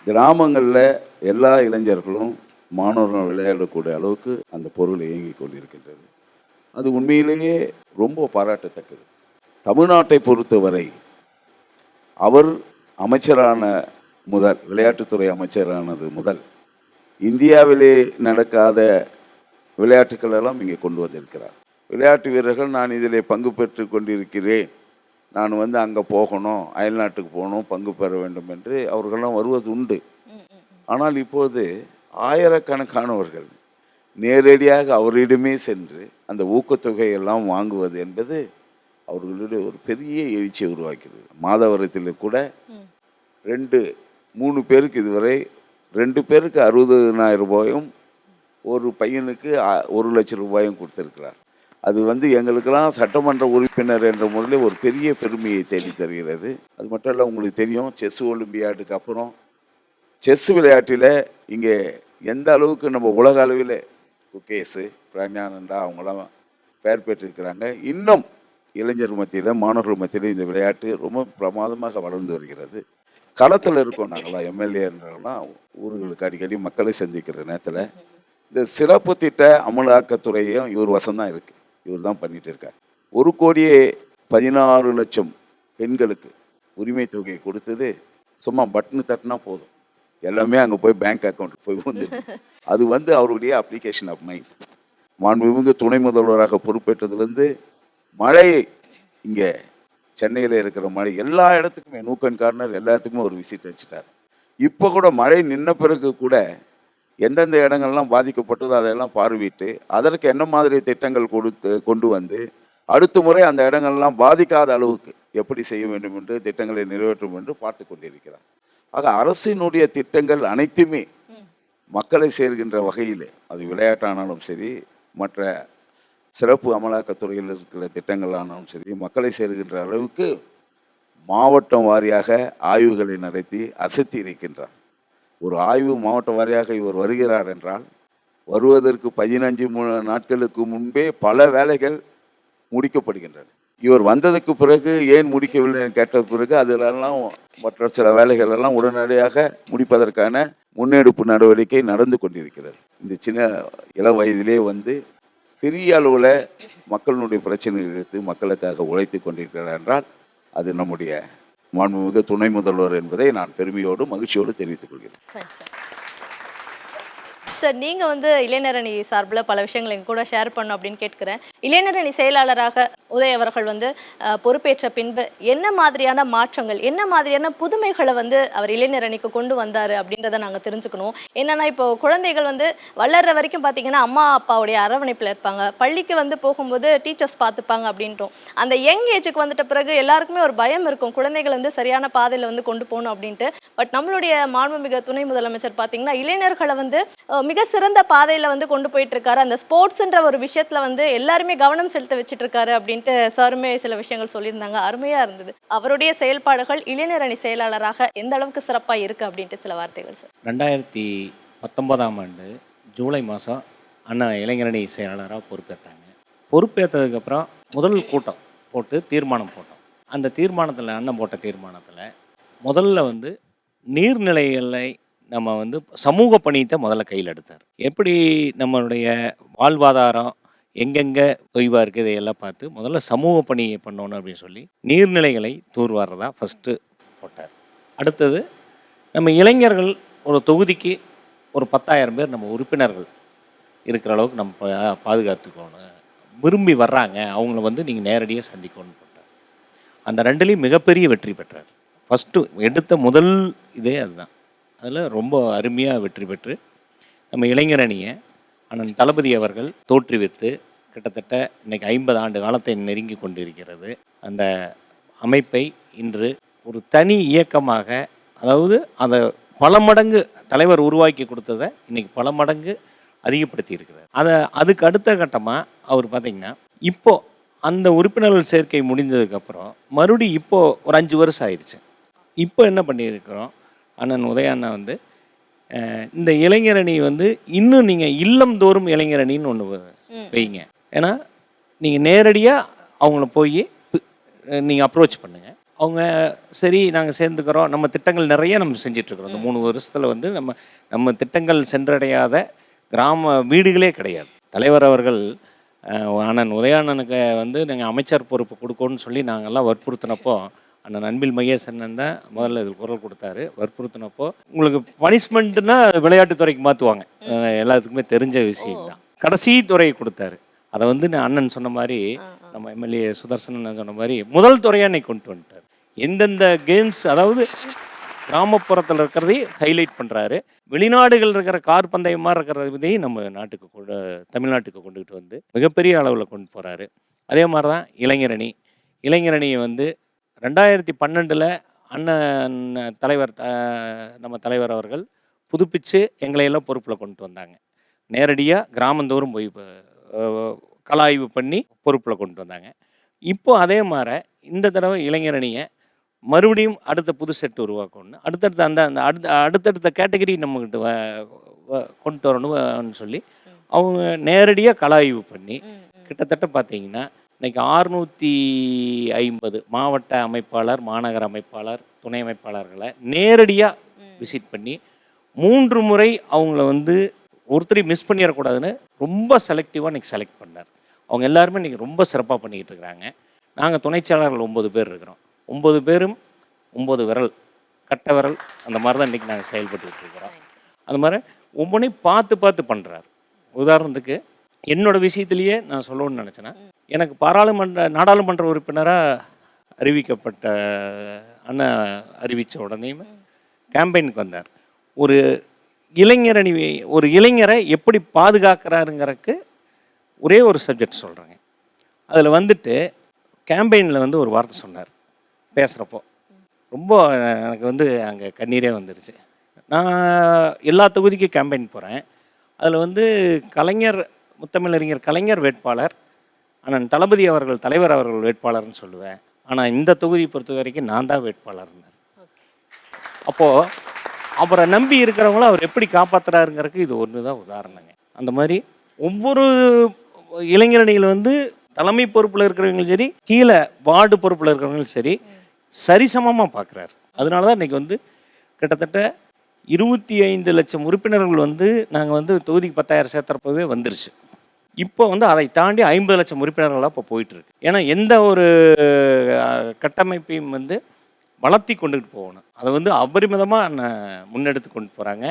கிராமங்களில் எல்லா இளைஞர்களும் மாணவர்கள் விளையாடக்கூடிய அளவுக்கு அந்த பொருள் இயங்கி கொண்டிருக்கின்றது. அது உண்மையிலேயே ரொம்ப பாராட்டத்தக்கது. தமிழ்நாட்டை பொறுத்தவரை அவர் அமைச்சரான முதல், விளையாட்டுத்துறை அமைச்சரானது முதல், இந்தியாவிலே நடக்காத விளையாட்டுக்கள் எல்லாம் இங்கே கொண்டு வந்திருக்கிறார். விளையாட்டு வீரர்கள், நான் இதில் பங்கு பெற்று கொண்டிருக்கிறேன், நான் வந்து அங்கே போகணும், அயல்நாட்டுக்கு போகணும், பங்கு பெற வேண்டும் என்று அவர்களெல்லாம் வருவது உண்டு. ஆனால் இப்போது ஆயிரக்கணக்கானவர்கள் நேரடியாக அவரிடமே சென்று அந்த ஊக்கத்தொகையெல்லாம் வாங்குவது என்பது அவர்களுடைய ஒரு பெரிய எழுச்சியை உருவாக்கிறது. மாதவரத்தில் கூட 2-3 பேருக்கு இதுவரை 2 பேருக்கு 60,000 ரூபாயும் ஒரு பையனுக்கு 1 லட்சம் ரூபாயும் கொடுத்திருக்கிறார். அது வந்து எங்களுக்கெல்லாம் சட்டமன்ற உறுப்பினர் என்ற முறையில் ஒரு பெரிய பெருமையை தேடி தருகிறது. அது மட்டும் இல்லை, உங்களுக்கு தெரியும், செஸ் ஒலிம்பியாடுக்கு அப்புறம் செஸ் விளையாட்டில் இங்கே எந்த அளவுக்கு நம்ம உலக அளவில் குகேஸு, பிரக்ஞானந்தா அவங்களாம் பெயர் பெற்றிருக்கிறாங்க. இன்னும் இளைஞர் மத்தியில், மாணவர்கள் மத்தியில் இந்த விளையாட்டு ரொம்ப பிரமாதமாக வளர்ந்து வருகிறது. களத்தில் இருக்கோம் நாங்களாம், எம்எல்ஏன்றலாம் ஊர்களுக்கு அடிக்கடி மக்களை சந்திக்கிற நேரத்தில் இந்த சிறப்பு திட்ட அமலாக்கத்துறையும் இவர் வசம்தான் இருக்குது. இவர் தான் பண்ணிகிட்டு இருக்கார். 1,16,00,000 பெண்களுக்கு உரிமை தொகையை கொடுத்தது சும்மா பட்டனு தட்டினா போதும், எல்லாமே அங்கே போய் பேங்க் அக்கௌண்ட்டுக்கு போய் வந்து அது வந்து அவருடைய அப்ளிகேஷன் ஆஃப் மைண்ட். மாண்புமிகு துணை முதல்வராக பொறுப்பேற்றதுலேருந்து மழை, இங்கே சென்னையில் இருக்கிற மழை எல்லா இடத்துக்குமே, நூக்கன் கார்னர் எல்லாத்துக்குமே ஒரு விசிட் வச்சுட்டார். இப்போ கூட மழை நின்ன பிறகு கூட எந்தெந்த இடங்கள்லாம் பாதிக்கப்பட்டதோ அதையெல்லாம் பார்வையிட்டு அதற்கு என்ன மாதிரி திட்டங்கள் கொண்டு வந்து அடுத்த முறை அந்த இடங்கள்லாம் பாதிக்காத அளவுக்கு எப்படி செய்ய வேண்டும் என்று திட்டங்களை நிறைவேற்றும் என்று பார்த்து கொண்டிருக்கிறார். ஆக அரசினுடைய திட்டங்கள் அனைத்துமே மக்களை சேர்கின்ற வகையில், அது விளையாட்டானாலும் சரி, மற்ற சிறப்பு அமலாக்கத்துறையில் இருக்கிற திட்டங்களானாலும் சரி, மக்களை சேர்கின்ற அளவுக்கு மாவட்டம் வாரியாக ஆய்வுகளை நடத்தி அசத்தி இருக்கின்றார். ஒரு ஆய்வு மாவட்ட வாரியாக இவர் வருகிறார் என்றால், வருவதற்கு 15 நாட்களுக்கு முன்பே பல வேலைகள் முடிக்கப்படுகின்றன. இவர் வந்ததுக்கு பிறகு ஏன் முடிக்கவில்லை கேட்ட பிறகு அதிலெல்லாம் மற்ற சில வேலைகள் எல்லாம் உடனடியாக முடிப்பதற்கான முன்னெடுப்பு நடவடிக்கை நடந்து கொண்டிருக்கிறது. இந்த சின்ன இள வயதிலே வந்து பெரிய அளவில் மக்களுடைய பிரச்சனைகள் எடுத்து மக்களுக்காக உழைத்து கொண்டிருக்கிறார் என்றால் அது நம்முடைய மாண்புமிகு துணை முதல்வர் என்பதை நான் பெருமையோடு மகிழ்ச்சியோடு தெரிவித்துக் கொள்கிறேன். சார், நீங்கள் வந்து இளைஞரணி சார்பில் பல விஷயங்கள் எங்க கூட ஷேர் பண்ணணும் அப்படின்னு கேட்குறேன். இளைஞரணி செயலாளராக உதய் அவர்கள் வந்து பொறுப்பேற்ற பின்பு என்ன மாதிரியான மாற்றங்கள், என்ன மாதிரியான புதுமைகளை வந்து அவர் இளைஞரணிக்கு கொண்டு வந்தார் அப்படின்றத நாங்கள் தெரிஞ்சுக்கணும். என்னென்னா, இப்போ குழந்தைகள் வந்து வளர்கிற வரைக்கும் பார்த்தீங்கன்னா அம்மா அப்பாவுடைய அரவணைப்பில் இருப்பாங்க, பள்ளிக்கு வந்து போகும்போது டீச்சர்ஸ் பார்த்துப்பாங்க அப்படின்ட்டோம். அந்த யங் ஏஜுக்கு வந்துட்ட பிறகு எல்லாருக்குமே ஒரு பயம் இருக்கும், குழந்தைகள் வந்து சரியான பாதையில் வந்து கொண்டு போகணும் அப்படின்ட்டு. பட் நம்மளுடைய மாண்புமிகு துணை முதலமைச்சர் பார்த்தீங்கன்னா இளைஞர்களை வந்து மிக சிறந்த பாதையில் வந்து கொண்டு போயிட்டு இருக்காரு. அந்த ஸ்போர்ட்ஸ்ன்ற ஒரு விஷயத்துல வந்து எல்லாருமே கவனம் செலுத்த வச்சுட்டு இருக்காரு அப்படின்ட்டு சாருமே சில விஷயங்கள் சொல்லியிருந்தாங்க. அருமையா இருந்தது. அவருடைய செயல்பாடுகள் இளைஞரணி செயலாளராக எந்த அளவுக்கு சிறப்பாக இருக்கு அப்படின்ட்டு சில வார்த்தைகள் சார். 2019ஆம் ஆண்டு ஜூலை மாதம் அண்ணா இளைஞரணி செயலாளராக பொறுப்பேற்றாங்க. பொறுப்பேற்றதுக்கப்புறம் முதல் கூட்டம் போட்டு தீர்மானம் போட்டோம். அந்த தீர்மானத்தில் அண்ணன் போட்ட தீர்மானத்தில் முதல்ல வந்து நீர்நிலைகளை நம்ம வந்து சமூக பணியத்தை முதல்ல கையில் எடுத்தார். எப்படி நம்மளுடைய வாழ்வாதாரம் எங்கெங்கே தொய்வாக இருக்குது இதையெல்லாம் பார்த்து முதல்ல சமூக பணியை பண்ணணும் அப்படின்னு சொல்லி நீர்நிலைகளை தூர்வாரதா ஃபஸ்ட்டு போட்டார். அடுத்தது நம்ம இளைஞர்கள் ஒரு தொகுதிக்கு ஒரு 10,000 பேர் நம்ம உறுப்பினர்கள் இருக்கிற அளவுக்கு நம்ம பாதுகாத்துக்கணும், விரும்பி வர்றாங்க, அவங்கள வந்து நீங்கள் நேரடியாக சந்திக்கணும்னு போட்டார். அந்த ரெண்டுலேயும் மிகப்பெரிய வெற்றி பெற்றார். ஃபஸ்ட்டு எடுத்த முதல் இதே அதுதான். அதில் ரொம்ப அருமையாக வெற்றி பெற்று நம்ம இளைஞர் அணியை அண்ணன் தளபதி அவர்கள் தோற்றுவித்து கிட்டத்தட்ட இன்றைக்கி 50 ஆண்டு காலத்தை நெருங்கி கொண்டிருக்கிறது. அந்த அமைப்பை இன்று ஒரு தனி இயக்கமாக, அதாவது அதை பல மடங்கு தலைவர் உருவாக்கி கொடுத்ததை இன்றைக்கி பல மடங்கு அதிகப்படுத்தி இருக்கிறார். அதுக்கு அடுத்த கட்டமாக அவர் பார்த்திங்கன்னா இப்போது அந்த உறுப்பினர்கள் சேர்க்கை முடிந்ததுக்கப்புறம் மறுபடியும் இப்போது ஒரு 5 வருஷம் ஆயிடுச்சு. இப்போ என்ன பண்ணியிருக்கிறோம், அண்ணன் உதயாண்ணா வந்து இந்த இளைஞரணி வந்து இன்னும் நீங்கள் இல்லம் தோறும் இளைஞரணின்னு ஒன்று வைங்க. ஏன்னா நீங்கள் நேரடியாக அவங்கள போய் நீங்கள் அப்ரோச் பண்ணுங்கள். அவங்க சரி நாங்கள் சேர்ந்துக்கிறோம், நம்ம திட்டங்கள் நிறைய நம்ம செஞ்சிட்ருக்குறோம். இந்த 3 வருஷத்தில் வந்து நம்ம திட்டங்கள் சென்றடையாத கிராம வீடுகளே கிடையாது. தலைவர் அவர்கள் அண்ணன் உதயாண்ணனுக்கு வந்து நாங்கள் அமைச்சர் பொறுப்பு கொடுக்கணும்னு சொல்லி நாங்கள்லாம் வற்புறுத்தினப்போ அண்ணன் அன்பில் மகேசன் தான் முதல்ல இதில் குரல் கொடுத்தாரு. வற்புறுத்தினப்போ உங்களுக்கு பனிஷ்மெண்ட்டுனா விளையாட்டுத்துறைக்கு மாற்றுவாங்க, எல்லாத்துக்குமே தெரிஞ்ச விஷயம்தான். கடைசி துறையை கொடுத்தாரு. அதை வந்து அண்ணன் சொன்ன மாதிரி, நம்ம எம்எல்ஏ சுதர்சன் சொன்ன மாதிரி முதல் துறையாக இன்னைக்கு கொண்டு வந்துட்டார். எந்தெந்த கேம்ஸ், அதாவது கிராமப்புறத்தில் இருக்கிறதையும் ஹைலைட் பண்ணுறாரு. வெளிநாடுகள் இருக்கிற கார் பந்தயம் மாதிரி இருக்கிறதையும் நம்ம நாட்டுக்கு தமிழ்நாட்டுக்கு கொண்டுகிட்டு வந்து மிகப்பெரிய அளவில் கொண்டு போகிறாரு. அதே மாதிரி தான் இளைஞரணியை வந்து 2012 அண்ணன் தலைவர் நம்ம தலைவர் அவர்கள் புதுப்பித்து எங்களையெல்லாம் பொறுப்பில் கொண்டு வந்தாங்க. நேரடியாக கிராமந்தோறும் போய் கலாய்வு பண்ணி பொறுப்பில் கொண்டு வந்தாங்க. இப்போது அதே மாதிரி இந்த தடவை இளைஞரணியை மறுபடியும் அடுத்த புது செட்டு உருவாக்கணும்னு அடுத்தடுத்த கேட்டகரி நம்மக்கிட்ட கொண்டு வரணும்னு சொல்லி அவங்க நேரடியாக கலாய்வு பண்ணி கிட்டத்தட்ட பார்த்தீங்கன்னா இன்றைக்கி 650 மாவட்ட அமைப்பாளர், மாநகர அமைப்பாளர், துணை அமைப்பாளர்களை நேரடியாக விசிட் பண்ணி 3 முறை அவங்கள வந்து ஒருத்தரையும் மிஸ் பண்ணிடக்கூடாதுன்னு ரொம்ப செலக்டிவாக இன்றைக்கி செலக்ட் பண்ணார். அவங்க எல்லாருமே இன்றைக்கி ரொம்ப சிறப்பாக பண்ணிக்கிட்டு இருக்கிறாங்க. நாங்கள் துணைச்செயலாளர்கள் 9 பேர் இருக்கிறோம். 9 பேரும் 9 விரல், கட்டை விரல், அந்த மாதிரி தான் இன்றைக்கி நாங்கள் செயல்பட்டுக்கிட்டு இருக்கிறோம். அது மாதிரி ஒவ்வொன்றையும் பார்த்து பண்ணுறார். உதாரணத்துக்கு என்னோடய விஷயத்துலேயே நான் சொல்லணும்னு நினச்சேன்னா, எனக்கு நாடாளுமன்ற உறுப்பினராக அறிவிக்கப்பட்ட அண்ணன் அறிவித்த உடனேயுமே கேம்பெயினுக்கு வந்தார். ஒரு இளைஞரை எப்படி பாதுகாக்கிறாருங்கிறதுக்கு ஒரே ஒரு சப்ஜெக்ட் சொல்கிறேங்க. அதில் வந்துட்டு கேம்பெயினில் வந்து ஒரு வார்த்தை சொன்னார் பேசுகிறப்போ. ரொம்ப எனக்கு வந்து அங்கே கண்ணீரே வந்துருச்சு. நான் எல்லா தொகுதிக்கும் கேம்பெயின் போகிறேன். அதில் வந்து முத்தமிழறிஞர் கலைஞர் வேட்பாளர், அண்ணன் தளபதி அவர்கள் தலைவர் அவர்கள் வேட்பாளர்னு சொல்லுவேன். ஆனால் இந்த தொகுதி பொறுத்த வரைக்கும் நான் தான் வேட்பாளர்னார். அப்போது அவரை நம்பி இருக்கிறவங்களும் அவர் எப்படி காப்பாற்றுறாருங்கிறதுக்கு இது ஒன்று தான் உதாரணங்க. அந்த மாதிரி ஒவ்வொரு இளைஞரணியில் வந்து தலைமை பொறுப்பில் இருக்கிறவங்களும் சரி, கீழே வார்டு பொறுப்பில் இருக்கிறவங்களும் சரி, சரிசமமாக பார்க்குறாரு. அதனால தான் இன்றைக்கி வந்து கிட்டத்தட்ட 25 லட்சம் உறுப்பினர்கள் வந்து நாங்கள் வந்து தொகுதிக்கு 10,000 சேர்த்துறப்பவே வந்துருச்சு. இப்போ வந்து அதை தாண்டி 50 லட்சம் உறுப்பினர்களாக இப்போ போயிட்டுருக்கு. ஏன்னா எந்த ஒரு கட்டமைப்பையும் வந்து வளர்த்தி கொண்டுகிட்டு போகணும். அதை வந்து அபரிமிதமாக முன்னெடுத்து கொண்டு போகிறாங்க.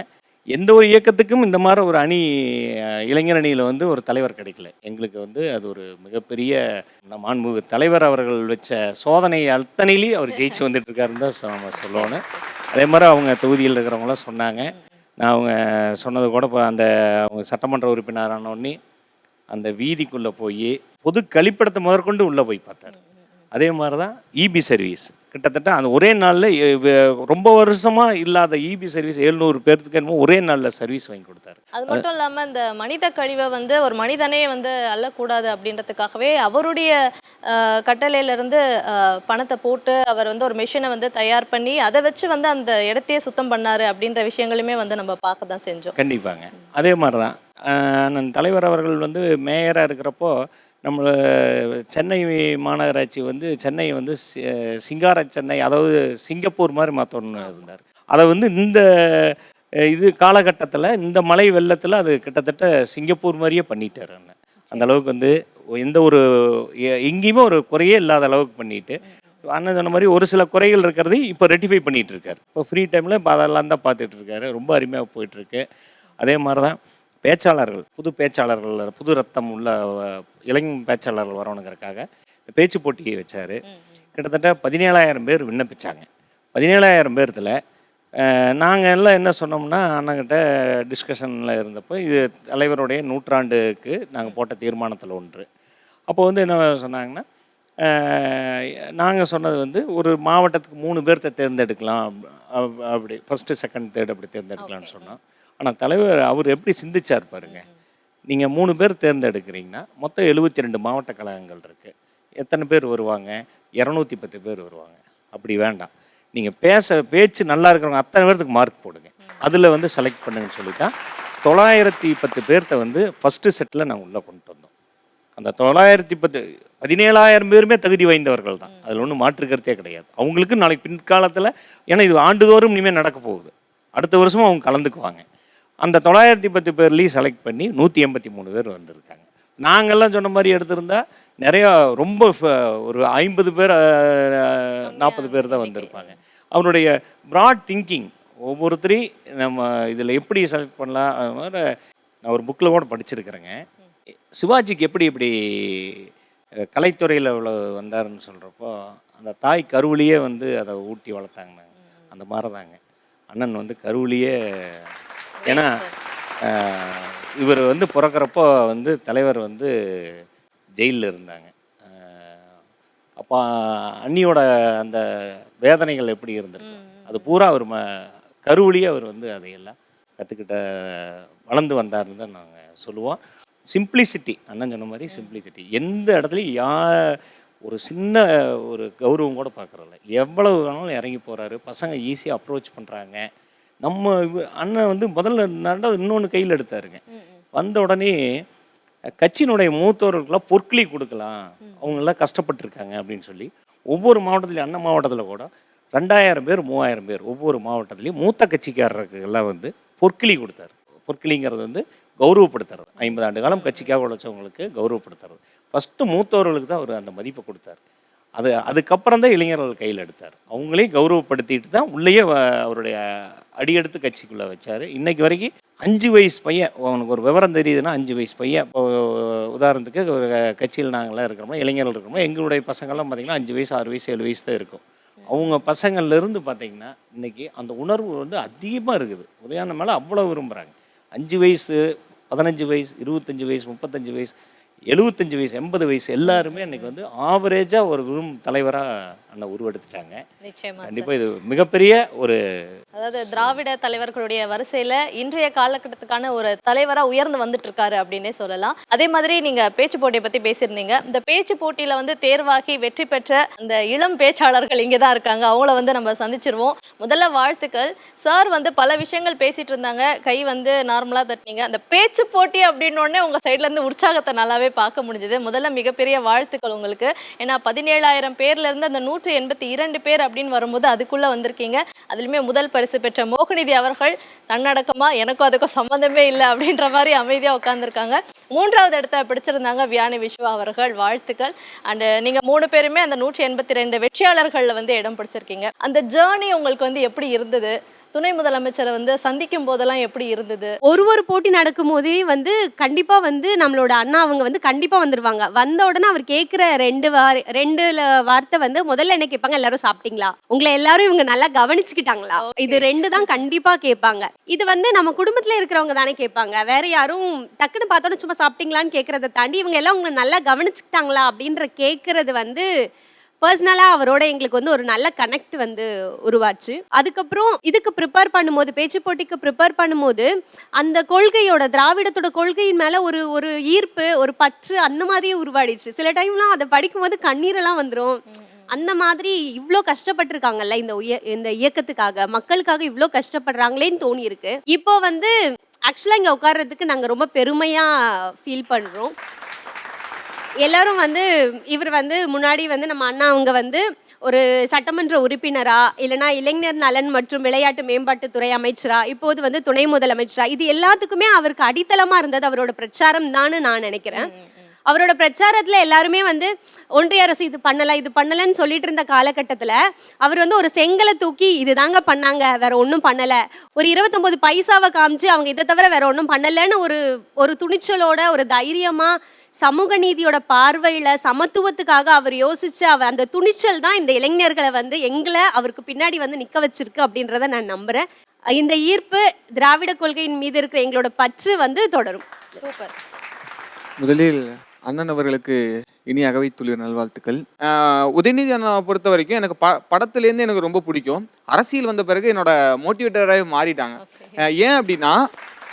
எந்த ஒரு இயக்கத்துக்கும் இந்த மாதிரி ஒரு இளைஞர் அணியில் வந்து ஒரு தலைவர் கிடைக்கல. எங்களுக்கு வந்து அது ஒரு மிகப்பெரிய மாண்புமிகு தலைவர் அவர்கள் வச்ச சோதனை அத்தனையிலேயும் அவர் ஜெயிச்சு வந்துட்டு இருக்காருன்னு தான் நம்ம சொல்லணும். அதே மாதிரி அவங்க தொகுதியில் இருக்கிறவங்களாம் சொன்னாங்க. நான் அவங்க சொன்னது கூட அவங்க சட்டமன்ற உறுப்பினரானோடனே அந்த வீதிக்குள்ளே போய் பொது கழிப்பிடத்தை முதற்கொண்டு உள்ளே போய் பார்த்தார். அதே மாதிரி தான் இபி சர்வீஸ் கிட்டத்தட்ட அந்த ஒரே நாளில் ரொம்ப வருஷமாக இல்லாத இபி சர்வீஸ் 700 பேருக்கு என்னமோ ஒரே நாளில் சர்வீஸ் வாங்கி கொடுத்தாரு. அது மட்டும் இல்லாமல் இந்த மனித கழிவை வந்து ஒரு மனிதனே வந்து அள்ளக்கூடாது அப்படின்றதுக்காகவே அவருடைய கட்டளையிலேருந்து பணத்தை போட்டு அவர் வந்து ஒரு மிஷினை வந்து தயார் பண்ணி அதை வச்சு வந்து அந்த இடத்தையே சுத்தம் பண்ணார் அப்படின்ற விஷயங்களுமே வந்து நம்ம பார்க்க தான் செஞ்சோம். கண்டிப்பாங்க. அதே மாதிரி தான் தலைவர் அவர்கள் வந்து மேயராக இருக்கிறப்போ நம்ம சென்னை மாநகராட்சி வந்து சென்னை வந்து சிங்கார சென்னை, அதாவது சிங்கப்பூர் மாதிரி மாற்றணும்னு இருந்தார். அதை வந்து இந்த இது காலகட்டத்தில் இந்த மழை வெள்ளத்தில் அது கிட்டத்தட்ட சிங்கப்பூர் மாதிரியே பண்ணிட்டார் அண்ணன். அந்த அளவுக்கு வந்து எந்த ஒரு எங்கேயுமே ஒரு குறையே இல்லாத அளவுக்கு பண்ணிட்டு, அண்ணன் சொன்ன மாதிரி ஒரு சில குறைகள் இருக்கிறது இப்போ ரெட்டிஃபை பண்ணிகிட்டு இருக்காரு. இப்போ ஃப்ரீ டைமில் இப்போ அதெல்லாம் தான் பார்த்துட்டு இருக்காரு. ரொம்ப அருமையாக போயிட்டுருக்கு. அதே மாதிரி தான் பேச்சாளர்கள், புது பேச்சாளர்கள், புது ரத்தம் உள்ள இளைஞர் பேச்சாளர்கள் வரணுங்கிறதுக்காக பேச்சு போட்டியை வச்சார். கிட்டத்தட்ட 17,000 பேர் விண்ணப்பிச்சாங்க. 17,000 பேர்த்தில் நாங்கள் எல்லாம் என்ன சொன்னோம்னா, அண்ணங்கிட்ட டிஸ்கஷனில் இருந்தப்போ இது தலைவருடைய நூற்றாண்டுக்கு நாங்கள் போட்ட தீர்மானத்தில் ஒன்று. அப்போ வந்து என்ன சொன்னாங்கன்னா, நாங்கள் சொன்னது வந்து ஒரு மாவட்டத்துக்கு 3 பேர்த்த தேர்ந்தெடுக்கலாம், அப்படி ஃபஸ்ட்டு செகண்ட் தேர்ட் அப்படி தேர்ந்தெடுக்கலாம்னு சொன்னோம். ஆனால் தலைவர் அவர் எப்படி சிந்திச்சார் பாருங்க. நீங்கள் 3 பேர் தேர்ந்தெடுக்கிறீங்கன்னா மொத்தம் 72 மாவட்ட கழகங்கள் இருக்குது. எத்தனை பேர் வருவாங்க? 210 பேர் வருவாங்க. அப்படி வேண்டாம், நீங்கள் பேச்சு நல்லா இருக்கிறவங்க அத்தனை பேர்த்துக்கு மார்க் போடுங்க, அதில் வந்து செலக்ட் பண்ணுங்கன்னு சொல்லித்தான் 910 பேர்த்த வந்து ஃபஸ்ட்டு செட்டில் நாங்கள் உள்ளே கொண்டு வந்தோம். அந்த 910 17,000 பேருமே தகுதி வாய்ந்தவர்கள் தான், அதில் ஒன்றும் மாற்றுக்கிறதே கிடையாது. அவங்களுக்கு நாளைக்கு பின்காலத்தில், ஏன்னா இது ஆண்டுதோறும் இனிமேல் நடக்க போகுது, அடுத்த வருஷமும் அவங்க கலந்துக்குவாங்க. அந்த 910 பேர்லேயும் செலக்ட் பண்ணி 183 பேர் வந்திருக்காங்க. நாங்கள்லாம் சொன்ன மாதிரி எடுத்திருந்தா நிறையா ரொம்ப ஒரு 50 பேர் 40 பேர் தான் வந்திருப்பாங்க. அவருடைய ப்ராட் திங்கிங், ஒவ்வொருத்தரையும் நம்ம இதில் எப்படி செலக்ட் பண்ணலாம், அது மாதிரி நான் ஒரு புக்கில் கூட படிச்சிருக்கிறேங்க. சிவாஜிக்கு எப்படி இப்படி கலைத்துறையில் இவ்வளோ வந்தாருன்னு சொல்கிறப்போ, அந்த தாய் கருவிலேயே வந்து அதை ஊட்டி வளர்த்தாங்க. அந்த மாதிரி தாங்க அண்ணன் வந்து கருவிலேயே. ஏன்னா இவர் வந்து பிறக்கிறப்போ வந்து தலைவர் வந்து ஜெயிலில் இருந்தாங்க. அப்போ அண்ணியோட அந்த வேதனைகள் எப்படி இருந்திருக்கு, அது பூரா அவர் கருவிலேயே அவர் வந்து அதையெல்லாம் கற்றுக்கிட்ட வளர்ந்து வந்தார்னு தான் நாங்கள் சொல்லுவோம். சிம்பிளிசிட்டி, அண்ணன் சொன்ன மாதிரி சிம்பிளிசிட்டி. எந்த இடத்துலையும் ஒரு சின்ன ஒரு கௌரவம் கூட பார்க்குறதில்ல. எவ்வளவு வேணாலும் இறங்கி போகிறாரு. பசங்க ஈஸியாக அப்ரோச் பண்ணுறாங்க. நம்ம அண்ணன் வந்து முதல்ல இன்னொன்று கையில் எடுத்தாருங்க. வந்த உடனே கட்சியினுடைய மூத்தவர்களுக்கெல்லாம் பொற்களி கொடுக்கலாம், அவங்களாம் கஷ்டப்பட்டுருக்காங்க அப்படின்னு சொல்லி ஒவ்வொரு மாவட்டத்துலையும், அண்ணன் மாவட்டத்தில் கூட 2000 பேர் 3000 பேர் ஒவ்வொரு மாவட்டத்துலேயும் மூத்த கட்சிக்காரருக்கு எல்லாம் வந்து பொற்களி கொடுத்தாரு. பொற்களிங்கிறது வந்து கௌரவப்படுத்துறது, 50 ஆண்டு காலம் கட்சிக்காக உழைச்சவங்களுக்கு கௌரவப்படுத்துறது. ஃபஸ்ட்டு மூத்தவர்களுக்கு தான் அவர் அந்த மதிப்பை கொடுத்தார். அதுக்கப்புறம் தான் இளைஞர்கள் கையில் எடுத்தார். அவங்களையும் கௌரவப்படுத்திட்டு தான் உள்ளேயே அவருடைய அடியெடுத்து கட்சிக்குள்ளே வச்சார். இன்றைக்கு வரைக்கும் 5 வயசு பையன், அவனுக்கு ஒரு விவரம் தெரியுதுன்னா 5 வயசு பையன். இப்போ உதாரணத்துக்கு ஒரு கட்சியில் நாங்களாம் இருக்கிறோமோ, இளைஞர்கள் இருக்கிறோமோ, எங்களுடைய பசங்கள்லாம் பார்த்திங்கன்னா 5 வயசு 6 வயசு 7 வயசு தான் இருக்கும். அவங்க பசங்கள்லேருந்து பார்த்திங்கன்னா இன்றைக்கி அந்த உணர்வு வந்து அதிகமாக இருக்குது. உதயானம் மேலே அவ்வளோ விரும்புகிறாங்க. 5 வயசு 15 வயசு 25 வயசு 35 வயசு 75 வயசு 80 வயசு எல்லாருமே இன்னைக்கு வந்து ஆவரேஜாக ஒரு தலைவராக அண்ணன் உருவெடுத்துட்டாங்க. நிச்சயமா கண்டிப்பாக இது மிகப்பெரிய ஒரு, அதாவது திராவிட தலைவர்களுடைய வரிசையில இன்றைய காலகட்டத்துக்கான ஒரு தலைவரா உயர்ந்து வந்துட்டு இருக்காரு அப்படின்னே சொல்லலாம். அதே மாதிரி நீங்க பேச்சு போட்டியை பத்தி பேசியிருந்தீங்க. இந்த பேச்சு போட்டியில வந்து தேர்வாகி வெற்றி பெற்ற அந்த இளம் பேச்சாளர்கள் இங்கே தான் இருக்காங்க. அவங்கள வந்து நம்ம சந்திச்சிருவோம். முதல்ல வாழ்த்துக்கள் சார். வந்து பல விஷயங்கள் பேசிட்டு இருந்தாங்க, கை வந்து நார்மலா தட்டினீங்க. அந்த பேச்சு போட்டி அப்படின்னு உடனே உங்க சைட்ல இருந்து உற்சாகத்தை நல்லாவே பார்க்க முடிஞ்சது. முதல்ல மிகப்பெரிய வாழ்த்துக்கள் உங்களுக்கு. ஏன்னா 17,000 பேர்ல இருந்து அந்த 182 பேர் அப்படின்னு வரும்போது அதுக்குள்ள வந்திருக்கீங்க. அதுலயுமே முதல் பரிசு பெற்ற மோகநிதி அவர்கள் தன்னடக்கமா எனக்கும் அதுக்கும் சம்பந்தமே இல்லை அப்படின்ற மாதிரி அமைதியா உட்கார்ந்துருக்காங்க. 3வது இடத்தை பிடிச்சிருந்தாங்க வியானி விஸ்வா அவர்கள். வாழ்த்துக்கள். அண்ட் நீங்க 3 பேருமே அந்த 182 வெற்றியாளர்கள்ல வந்து இடம் பிடிச்சிருக்கீங்க. அந்த ஜேர்னி உங்களுக்கு வந்து எப்படி இருந்தது? துணை முதலமைச்சரை வந்து சந்திக்கும் போதெல்லாம் எப்படி இருந்தது? ஒரு போட்டி நடக்கும் போதே வந்து கண்டிப்பா வந்து நம்மளோட அண்ணா அவங்க வந்து கண்டிப்பா வந்துருவாங்க. வந்த உடனே அவர் கேட்கிற 2 வார்த்தை வந்து முதல்ல என்ன கேட்பாங்க, எல்லாரும் சாப்பிட்டீங்களா, உங்களை எல்லாரும் இவங்க நல்லா கவனிச்சுக்கிட்டாங்களா, இது 2 தான் கண்டிப்பா கேட்பாங்க. இது வந்து நம்ம குடும்பத்துல இருக்கிறவங்க தானே கேட்பாங்க, வேற யாரும் டக்குன்னு பார்த்தோன்னு சும்மா சாப்பிட்டீங்களான்னு கேட்கறத தாண்டி இவங்க எல்லாம் உங்களை நல்லா கவனிச்சுக்கிட்டாங்களா அப்படின்ற கேட்கறது வந்து பர்சனலாக அவரோட எங்களுக்கு வந்து ஒரு நல்ல கனெக்ட் வந்து உருவாச்சு. அதுக்கப்புறம் இதுக்கு ப்ரிப்பேர் பண்ணும்போது, பேச்சு போட்டிக்கு ப்ரிப்பேர் பண்ணும்போது அந்த கொள்கையோட, திராவிடத்தோட கொள்கையின் மேலே ஒரு ஈர்ப்பு, ஒரு பற்று அந்த மாதிரியே உருவாடிச்சு. சில டைம்லாம் அதை படிக்கும்போது கண்ணீரெல்லாம் வந்துடும். அந்த மாதிரி இவ்வளோ கஷ்டப்பட்டிருக்காங்கல்ல இந்த இயக்கத்துக்காக, மக்களுக்காக இவ்வளோ கஷ்டப்படுறாங்களேன்னு தோணி இருக்கு. இப்போ வந்து ஆக்சுவலாக இங்கே உட்கார்றதுக்கு நாங்கள் ரொம்ப பெருமையாக ஃபீல் பண்ணுறோம். எல்லாரும் வந்து இவர் வந்து முன்னாடி வந்து நம்ம அண்ணா அவங்க வந்து ஒரு சட்டமன்ற உறுப்பினரா இல்லைனா இளைஞர் நலன் மற்றும் விளையாட்டு மேம்பாட்டுத்துறை அமைச்சரா இப்போது வந்து துணை முதலமைச்சரா இது எல்லாத்துக்குமே அவருக்கு அடித்தளமா இருந்தது அவரோட பிரச்சாரம் தான் நான் நினைக்கிறேன். அவரோட பிரச்சாரத்தில் எல்லாருமே வந்து ஒன்றிய அரசு இது பண்ணலைன்னு சொல்லிட்டு இருந்த காலகட்டத்தில் அவர் வந்து ஒரு செங்கலை தூக்கி இது தாங்க பண்ணாங்க, வேற ஒன்றும் பண்ணலை, ஒரு 29 பைசாவை காமிச்சு அவங்க இதை தவிர வேற ஒன்றும் பண்ணலைன்னு ஒரு துணிச்சலோட ஒரு தைரியமாக சமூக நீதியோட பார்வையில் சமத்துவத்துக்காக அவர் யோசிச்சு அந்த துணிச்சல் தான் இந்த இளைஞர்களை வந்து எங்களை அவருக்கு பின்னாடி வந்து நிற்க வச்சிருக்கு அப்படின்றத நான் நம்புகிறேன். இந்த ஈர்ப்பு திராவிட கொள்கையின் மீது இருக்கிற எங்களோட பற்று வந்து தொடரும். சூப்பர். முதலில் அண்ணன் அவர்களுக்கு இனி அகவை துளிர் நல்வாழ்த்துக்கள். உதயநிதி அண்ணாவை பொறுத்த வரைக்கும் எனக்கு படத்துலேருந்து எனக்கு ரொம்ப பிடிக்கும். அரசியல் வந்த பிறகு என்னோட மோட்டிவேட்டராகவே மாறிட்டாங்க. ஏன் அப்படின்னா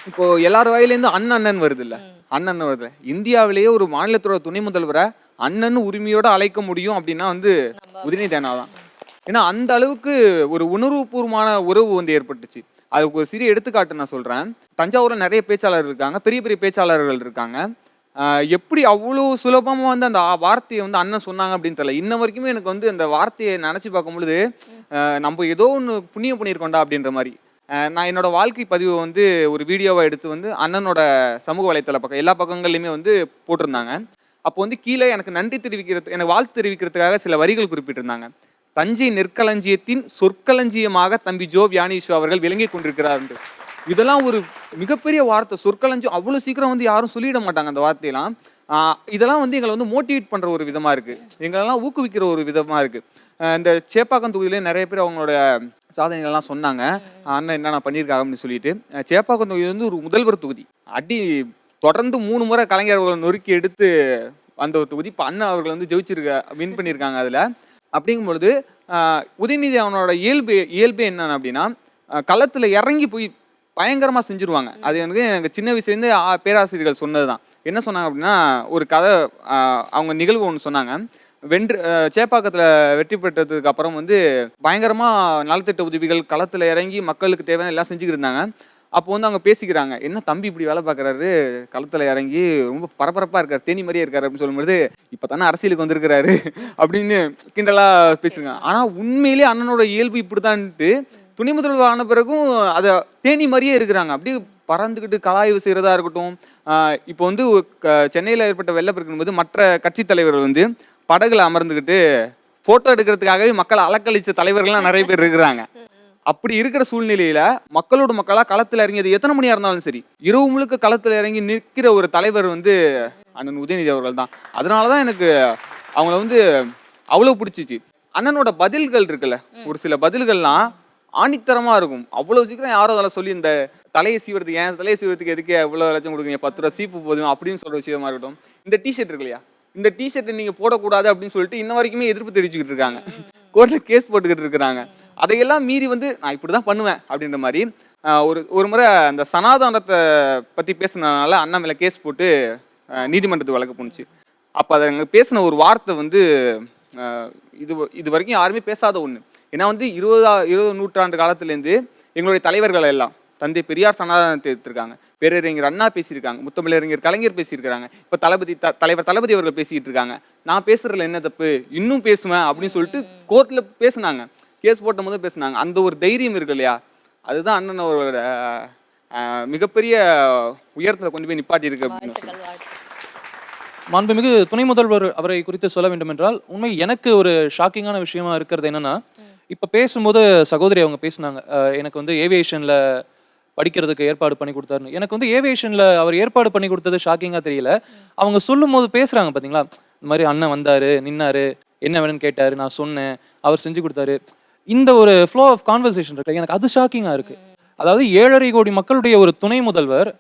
இப்போ எல்லார் வாயிலேருந்து அண்ணன் வருது இல்லை, அண்ணன் வருது. இந்தியாவிலேயே ஒரு மாநிலத்தோட துணை முதல்வரை அண்ணன் உரிமையோட அழைக்க முடியும் அப்படின்னா வந்து உதயநிதி அண்ணா தான். ஏன்னா அந்த அளவுக்கு ஒரு உணர்வுபூர்வமான உறவு வந்து ஏற்பட்டுச்சு. அதுக்கு ஒரு சிறிய எடுத்துக்காட்டு நான் சொல்கிறேன். தஞ்சாவூரில் நிறைய பேச்சாளர்கள் இருக்காங்க, பெரிய பெரிய பேச்சாளர்கள் இருக்காங்க. எப்படி அவ்வளோ சுலபமாக வந்து அந்த வார்த்தையை வந்து அண்ணன் சொன்னாங்க அப்படின்னு தெரியல. இன்ன வரைக்குமே எனக்கு வந்து அந்த வார்த்தையை நினச்சி பார்க்கும் பொழுது நம்ம ஏதோ ஒன்று புண்ணியம் பண்ணியிருக்கோண்டா அப்படின்ற மாதிரி. நான் என்னோட வாழ்க்கை பதிவை வந்து ஒரு வீடியோவை எடுத்து வந்து அண்ணனோட சமூக வலைத்தள பக்கம் எல்லா பக்கங்கள்லையுமே வந்து போட்டிருந்தாங்க. அப்போ வந்து கீழே எனக்கு நன்றி தெரிவிக்கிறது, எனக்கு வாழ்த்து தெரிவிக்கிறதுக்காக சில வரிகள் குறிப்பிட்டிருந்தாங்க. தஞ்சை நெற்களஞ்சியத்தின் சொற்களஞ்சியமாக தம்பி ஜோ வியானீஸ்வர் அவர்கள் விளங்கி கொண்டிருக்கிறார் என்று. இதெல்லாம் ஒரு மிகப்பெரிய வார்த்தை. சொற்களஞ்சியம் அவ்வளோ சீக்கிரம் வந்து யாரும் சொல்லிட மாட்டாங்க அந்த வார்த்தையெல்லாம். இதெல்லாம் வந்து எங்களை வந்து மோட்டிவேட் பண்ணுற ஒரு விதமாக இருக்குது, எங்களெல்லாம் ஊக்குவிக்கிற ஒரு விதமாக இருக்குது. இந்த சேப்பாக்கம் தொகுதியிலே நிறைய பேர் அவங்களோட சாதனைகள்லாம் சொன்னாங்க, அண்ணன் என்னென்ன பண்ணியிருக்காங்க அப்படின்னு சொல்லிட்டு. சேப்பாக்கம் தொகுதி வந்து ஒரு முதல்வர் தொகுதி. தொடர்ந்து 3 முறை கலைஞர் அவர்களை நொறுக்கி எடுத்து அந்த ஒரு தொகுதி. இப்போ அண்ணன் அவர்கள் வந்து வின் பண்ணியிருக்காங்க அதில். அப்படிங்கும்பொழுது உதயநிதி அவனோட இயல்பே என்னென்ன அப்படின்னா களத்தில் இறங்கி போய் பயங்கரமாக செஞ்சுருவாங்க. அது எனக்கு சின்ன வயசுலேருந்து பேராசிரியர்கள் சொன்னது தான். என்ன சொன்னாங்க அப்படின்னா ஒரு கதை, அவங்க நிகழ்வு ஒன்று சொன்னாங்க. சேப்பாக்கத்தில் வெற்றி பெற்றதுக்கு அப்புறம் வந்து பயங்கரமாக நலத்திட்ட உதவிகள் களத்தில் இறங்கி மக்களுக்கு தேவையான எல்லாம் செஞ்சுக்கிட்டு இருந்தாங்க. அப்போ வந்து அவங்க பேசிக்கிறாங்க, என்ன தம்பி இப்படி வேலை பார்க்குறாரு, களத்தில் இறங்கி ரொம்ப பரபரப்பாக இருக்கார், தேனி மாதிரியே இருக்காரு அப்படின்னு சொல்லும்போது இப்போ தானே அரசியலுக்கு வந்திருக்கிறாரு அப்படின்னு கிண்டலாக பேசுகிறாங்க. ஆனால் உண்மையிலே அண்ணனோட இயல்பு இப்படிதான்ட்டு துணை முதல்வர் ஆன பிறகும் அதை தேனி மாதிரியே இருக்கிறாங்க. அப்படியே பறந்துக்கிட்டு கலாய்வு செய்கிறதா இருக்கட்டும். இப்போ வந்து சென்னையில் ஏற்பட்ட வெள்ளப்பெருக்கும் போது மற்ற கட்சி தலைவர்கள் வந்து படகுல அமர்ந்துக்கிட்டு ஃபோட்டோ எடுக்கிறதுக்காகவே மக்களை அலக்கழிச்ச தலைவர்கள்லாம் நிறைய பேர் இருக்கிறாங்க. அப்படி இருக்கிற சூழ்நிலையில மக்களோட மக்களாக களத்தில் இறங்கியது எத்தனை மணியாக இருந்தாலும் சரி, இரவு முழுக்க களத்தில் இறங்கி நிற்கிற ஒரு தலைவர் வந்து அண்ணன் உதயநிதி அவர்கள் தான். அதனால தான் எனக்கு அவங்கள வந்து அவ்வளோ பிடிச்சிச்சு. அண்ணனோட பதில்கள் இருக்குல்ல, ஒரு சில பதில்கள்லாம் ஆணித்தரமாக இருக்கும். அவ்வளோ சீக்கிரம் யாரும் அதெல்லாம் சொல்லி இந்த தலையை சீவறதுக்கு, ஏன் தலையை சீவறதுக்கு எதுக்கு எவ்வளோ லட்சம் கொடுக்குங்க, 10 ரூபா சீப்பு போதும் அப்படின்னு சொல்கிற விஷயமா இருக்கட்டும். இந்த டிஷர்ட் இருக்கு இல்லையா, இந்த டிஷர்ட்டை நீங்கள் போடக்கூடாது அப்படின்னு சொல்லிட்டு இன்ன வரைக்குமே எதிர்ப்பு தெரிவிச்சுக்கிட்டு இருக்காங்க, கோர்ட்டில் கேஸ் போட்டுக்கிட்டு இருக்கிறாங்க. அதையெல்லாம் மீறி வந்து நான் இப்படி தான் பண்ணுவேன் அப்படின்ற மாதிரி ஒரு முறை அந்த சனாதனத்தை பற்றி பேசுனதுனால அண்ணா மேலே கேஸ் போட்டு நீதிமன்றத்துக்கு வழக்கு போணுச்சு. அப்போ அதை அங்கே பேசின ஒரு வார்த்தை வந்து இது வரைக்கும் யாருமே பேசாத ஒன்று. ஏன்னா வந்து 20 நூற்றாண்டு காலத்துலேருந்து எங்களுடைய தலைவர்கள் எல்லாம் தந்தை பெரியார் சனாதனத்தை எடுத்திருக்காங்க, பேரறிஞர் அண்ணா பேசியிருக்காங்க, முத்தமிழறிஞர் கலைஞர் பேசியிருக்கிறாங்க, இப்போ தலைவர் தளபதி அவர்கள் பேசிக்கிட்டு இருக்காங்க. நான் பேசுறதுல என்ன தப்பு, இன்னும் பேசுவேன் அப்படின்னு சொல்லிட்டு கோர்ட்டில் பேசுனாங்க, கேஸ் போட்ட போது பேசுனாங்க. அந்த ஒரு தைரியம் இருக்கு இல்லையா, அதுதான் அண்ணன் அவரோட மிகப்பெரிய உயரத்தில் கொண்டு போய் நிப்பாட்டி இருக்கு அப்படின்னு. மாண்புமிகு துணை முதல்வர் அவரை குறித்து சொல்ல வேண்டும் என்றால், உண்மை எனக்கு ஒரு ஷாக்கிங்கான விஷயமா இருக்கிறது என்னன்னா, இப்போ பேசும்போது சகோதரி அவங்க பேசினாங்க, எனக்கு வந்து ஏவியேஷனில் படிக்கிறதுக்கு ஏற்பாடு பண்ணி கொடுத்தாருன்னு. எனக்கு வந்து ஏவியேஷனில் அவர் ஏற்பாடு பண்ணி கொடுத்தது ஷாக்கிங்காக தெரியல. அவங்க சொல்லும் போது பேசுகிறாங்க பார்த்தீங்களா, இந்த மாதிரி அண்ணன் வந்தார், நின்னார், என்ன வேணும்னு கேட்டார், நான் சொன்னேன், அவர் செஞ்சு கொடுத்தாரு. இந்த ஒரு ஃப்ளோ ஆஃப் கான்வர்சேஷன் இருக்கு, எனக்கு அது ஷாக்கிங்காக இருக்குது. அதாவது 7.5 கோடி மக்களுடைய ஒரு துணை முதல்வர்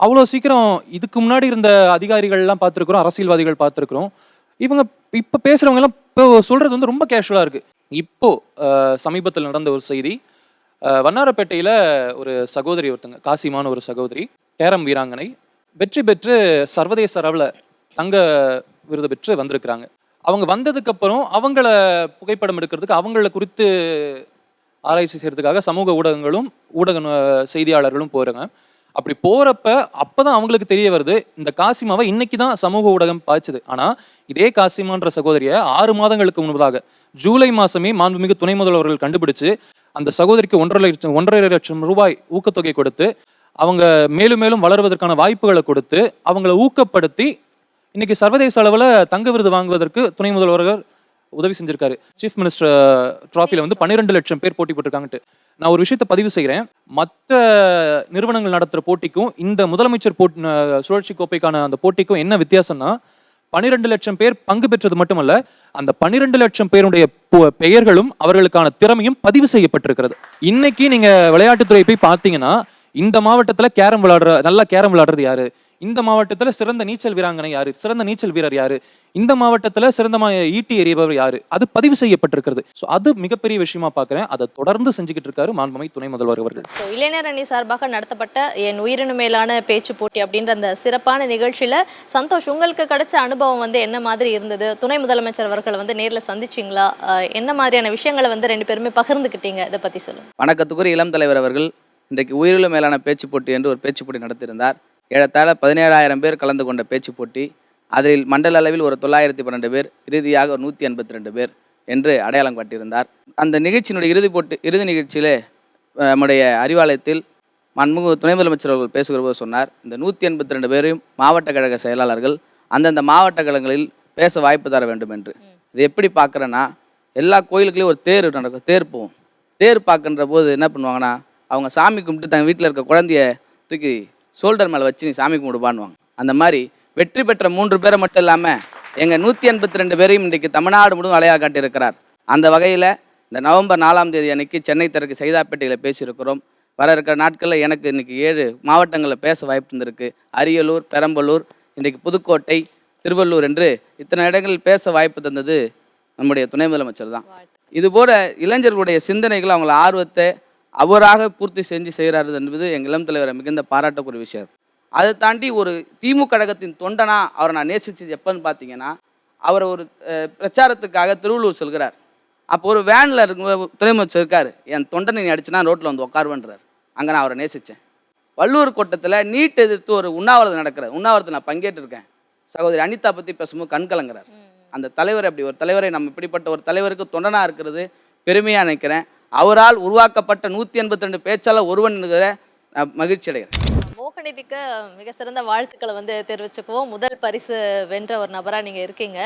அவ்வளோ சீக்கிரம், இதுக்கு முன்னாடி இருந்த அதிகாரிகள்லாம் பார்த்துருக்குறோம், அரசியல்வாதிகள் பார்த்துருக்குறோம், இவங்க இப்போ பேசுகிறவங்க எல்லாம் இப்போ சொல்கிறது வந்து ரொம்ப கேஷுவலாக இருக்குது. இப்போது சமீபத்தில் நடந்த ஒரு செய்தி, வண்ணாரப்பேட்டையில் ஒரு சகோதரி ஒருத்தங்க, காசிமான ஒரு சகோதரி, கேரம் வீராங்கனை, வெற்றி பெற்று சர்வதேச அளவில் தங்க விருது பெற்று வந்திருக்கிறாங்க. அவங்க வந்ததுக்கப்புறம் அவங்கள புகைப்படம் எடுக்கிறதுக்கு, அவங்கள குறித்து ஆராய்ச்சி செய்கிறதுக்காக சமூக ஊடகங்களும் ஊடக செய்தியாளர்களும் போகிறாங்க. அப்படி போறப்ப அப்பதான் அவங்களுக்கு தெரிய வருது இந்த காசிமாவை இன்னைக்கு தான் சமூக ஊடகம் பாய்ச்சுது. ஆனா இதே காசிமான்ற சகோதரியை 6 மாதங்களுக்கு முன்பதாக ஜூலை மாசமே மாண்புமிகு துணை முதல்வர்கள் கண்டுபிடிச்சு அந்த சகோதரிக்கு 1.5 லட்சம் ரூபாய் ஊக்கத்தொகை கொடுத்து அவங்க மேலும் மேலும் வளர்வதற்கான வாய்ப்புகளை கொடுத்து அவங்கள ஊக்கப்படுத்தி இன்னைக்கு சர்வதேச அளவில் தங்க விருது வாங்குவதற்கு துணை முதல்வர்கள் உதவி செஞ்சிருக்காரு. சீஃப் மினிஸ்டர் ட்ராஃபில வந்து 12 லட்சம் பேர் போட்டி போட்டிருக்காங்கட்டு. நான் ஒரு விஷயத்தை பதிவு செய்கிறேன். மற்ற நிறுவனங்கள் நடத்துகிற போட்டிக்கும் இந்த முதலமைச்சர் சுழற்சி கோப்பைக்கான அந்த போட்டிக்கும் என்ன வித்தியாசம்னா 12 லட்சம் பேர் பங்கு பெற்றது மட்டுமல்ல, அந்த 12 லட்சம் பேருடைய பெயர்களும் அவர்களுக்கான திறமையும் பதிவு செய்யப்பட்டிருக்கிறது. இன்னைக்கு நீங்க விளையாட்டுத்துறை போய் பார்த்தீங்கன்னா இந்த மாவட்டத்தில் நல்லா கேரம் விளையாடுறது யாரு, இந்த மாவட்டத்தில் சிறந்த நீச்சல் வீராங்கனை யாரு, சிறந்த நீச்சல் வீரர் யாரு, இந்த மாவட்டத்தில் சிறந்த ஈட்டி எறிபவர் யாரு, அது பதிவு செய்யப்பட்டிருக்கிறது. ஸோ அது மிகப்பெரிய விஷயமா பார்க்குறேன். அதை தொடர்ந்து செஞ்சுக்கிட்டு இருக்காரு மாண்புமிகு துணை முதல்வர் அவர்கள். இளைஞர் அணி சார்பாக நடத்தப்பட்ட என் உயிரினு மேலான பேச்சு போட்டி அப்படின்ற அந்த சிறப்பான நிகழ்ச்சியில சந்தோஷ், உங்களுக்கு கிடைச்ச அனுபவம் வந்து என்ன மாதிரி இருந்தது? துணை முதலமைச்சர் அவர்களை வந்து நேரில் சந்திச்சிங்களா? என்ன மாதிரியான விஷயங்களை வந்து 2 பேருமே பகிர்ந்துக்கிட்டீங்க? இதை பத்தி சொல்லுங்க. வணக்கத்துக்குரிய இளம் தலைவர் அவர்கள் இன்றைக்கு உயிரினு மேலான பேச்சு போட்டி என்று ஒரு பேச்சு போட்டி நடத்தியிருந்தார். ஏறத்தாழ 17,000 பேர் கலந்து கொண்ட பேச்சு போட்டி. அதில் மண்டல அளவில் ஒரு 912 பேர், இறுதியாக ஒரு 182 பேர் என்று அடையாளம் காட்டியிருந்தார். அந்த நிகழ்ச்சியினுடைய இறுதி நிகழ்ச்சியிலே நம்முடைய அறிவாலயத்தில் மன்முக துணை முதலமைச்சர் அவர்கள் பேசுகிற போது சொன்னார், இந்த 182 பேரையும் மாவட்ட கழக செயலாளர்கள் அந்தந்த மாவட்ட கழகங்களில் பேச வாய்ப்பு தர வேண்டும் என்று. இது எப்படி பார்க்குறேன்னா, எல்லா கோயிலுக்குலேயும் ஒரு தேர் நடக்கும், தேர் போகும். தேர் பார்க்கின்ற போது என்ன பண்ணுவாங்கன்னா, அவங்க சாமி கும்பிட்டு தங்க வீட்டில் இருக்க குழந்தைய தூக்கி ஷோல்டர் மேலே வச்சு நீ சாமி கும்பிடுவான்னுவாங்க. அந்த மாதிரி வெற்றி பெற்ற 3 பேரை மட்டும் இல்லாமல் எங்கள் 182 பேரையும் இன்றைக்கு தமிழ்நாடு முழுவதும் அலையாக காட்டியிருக்கிறார். அந்த வகையில் இந்த நவம்பர் 4ஆம் தேதி அன்னைக்கு சென்னை தெற்கு சைதாப்பேட்டையில் பேசியிருக்கிறோம். வர இருக்கிற நாட்களில் எனக்கு இன்றைக்கி 7 மாவட்டங்களில் பேச வாய்ப்பு இருந்திருக்கு. அரியலூர், பெரம்பலூர், இன்றைக்கு புதுக்கோட்டை, திருவள்ளூர் என்று இத்தனை இடங்களில் பேச வாய்ப்பு தந்தது நம்முடைய துணை முதலமைச்சர் தான். இதுபோல இளைஞர்களுடைய சிந்தனைகள் அவங்கள ஆர்வத்தை அவராக பூர்த்தி செஞ்சு செய்கிறாரு என்பது எங்கள் இளம் தலைவரை மிகுந்த பாராட்டக்கூடிய விஷயம். அதை தாண்டி ஒரு திமுக கழகத்தின் தொண்டனா அவரை நான் நேசிச்சது எப்போன்னு பார்த்தீங்கன்னா, அவர் ஒரு பிரச்சாரத்துக்காக திருவள்ளூர் செல்கிறார். அப்போ ஒரு வேனில் துணை முதலமைச்சர் இருக்கார், என் தொண்டனை நீ அடிச்சுனா ரோட்டில் வந்து உட்காருவன்றார். அங்கே நான் அவரை நேசித்தேன். வள்ளுவர் கோட்டத்தில் நீட் எதிர்த்து ஒரு உண்ணாவிரதம் நடக்கிறார். உண்ணாவிரதத்தில் நான் பங்கேற்றிருக்கேன். சகோதரி அனிதா பற்றி பேசும்போது கண்கலங்கிறார். அந்த தலைவர், அப்படி ஒரு தலைவரை நம்ம இப்படிப்பட்ட ஒரு தலைவருக்கு தொண்டனாக இருக்கிறது பெருமையாக நினைக்கிறேன். அவரால் உருவாக்கப்பட்ட 182 பேச்சாளர் ஒருவன் மகிழ்ச்சி அடைகிறேன். மோகநிதிக்கு மிக சிறந்த வாழ்த்துக்களை வந்து தெரிவிச்சுக்குவோம். முதல் பரிசு வென்ற ஒரு நபராக நீங்கள் இருக்கீங்க.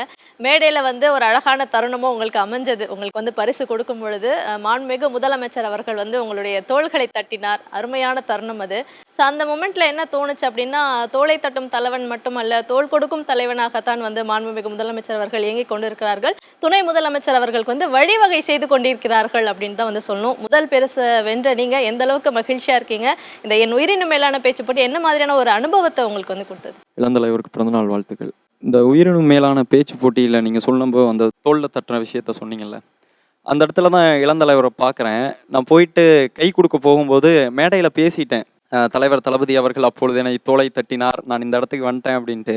மேடையில் வந்து ஒரு அழகான தருணமும் உங்களுக்கு அமைஞ்சது. உங்களுக்கு வந்து பரிசு கொடுக்கும் பொழுது மாண்புமிகு முதலமைச்சர் அவர்கள் வந்து உங்களுடைய தோள்களை தட்டினார். அருமையான தருணம் அது. ஸோ அந்த மொமெண்ட்டில் என்ன தோணுச்சு அப்படின்னா, தோளை தட்டும் தலைவன் மட்டுமல்ல, தோள் கொடுக்கும் தலைவனாகத்தான் வந்து மாண்புமிகு முதலமைச்சர் அவர்கள் இயங்கிக் கொண்டிருக்கிறார்கள். துணை முதலமைச்சர் அவர்களுக்கு வந்து வழிவகை செய்து கொண்டிருக்கிறார்கள் அப்படின்னு தான் வந்து சொல்லணும். முதல் பரிசு வென்ற நீங்கள் எந்த அளவுக்கு மகிழ்ச்சியாக இருக்கீங்க? இந்த என் உயிரினு மேலான பேச்சு போட்டு என்ன மாதிரியான ஒரு அனுபவத்தை உங்களுக்கு வந்து கொடுத்தது? இளந்தலைவருக்கு பிறந்தநாள் வாழ்த்துக்கள். இந்த உயிரினு மேலான பேச்சு போட்டியில் நீங்கள் சொல்லும்போது அந்த தோளில் தட்டுற விஷயத்த சொன்னீங்கல்ல, அந்த இடத்துல தான் இளந்தலைவரை பார்க்குறேன். நான் போயிட்டு கை கொடுக்க போகும்போது மேடையில் பேசிட்டேன். தலைவர் தளபதி அவர்கள் அப்பொழுது என்னை தோளை தட்டினார், நான் இந்த இடத்துக்கு வந்துட்டேன் அப்படின்ட்டு.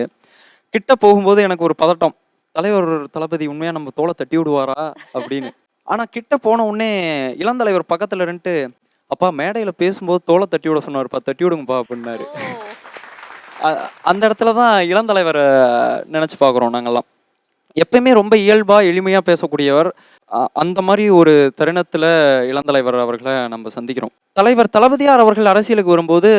கிட்ட போகும்போது எனக்கு ஒரு பதட்டம், தலைவர் தளபதி உண்மையாக நம்ம தோளை தட்டி விடுவாரா அப்படின்னு. ஆனால் கிட்ட போன உடனே இளந்தலைவர் பக்கத்தில் இருந்துட்டு, அப்பா மேடையில் பேசும்போது தோளை தட்டி விட சொன்னார்ப்பா, தட்டி விடுங்கப்பா அப்படின்னாரு. அந்த இடத்துல தான் இளந்தலைவரை நினச்சி பார்க்குறோம் நாங்கள்லாம். எப்பயுமே ரொம்ப இயல்பாக எளிமையாக பேசக்கூடியவர். அந்த மாதிரி ஒரு தருணத்தில் இளந்தலைவர் அவர்களை நம்ம சந்திக்கிறோம். தலைவர் தளபதியார் அவர்கள் அரசியலுக்கு வரும்போது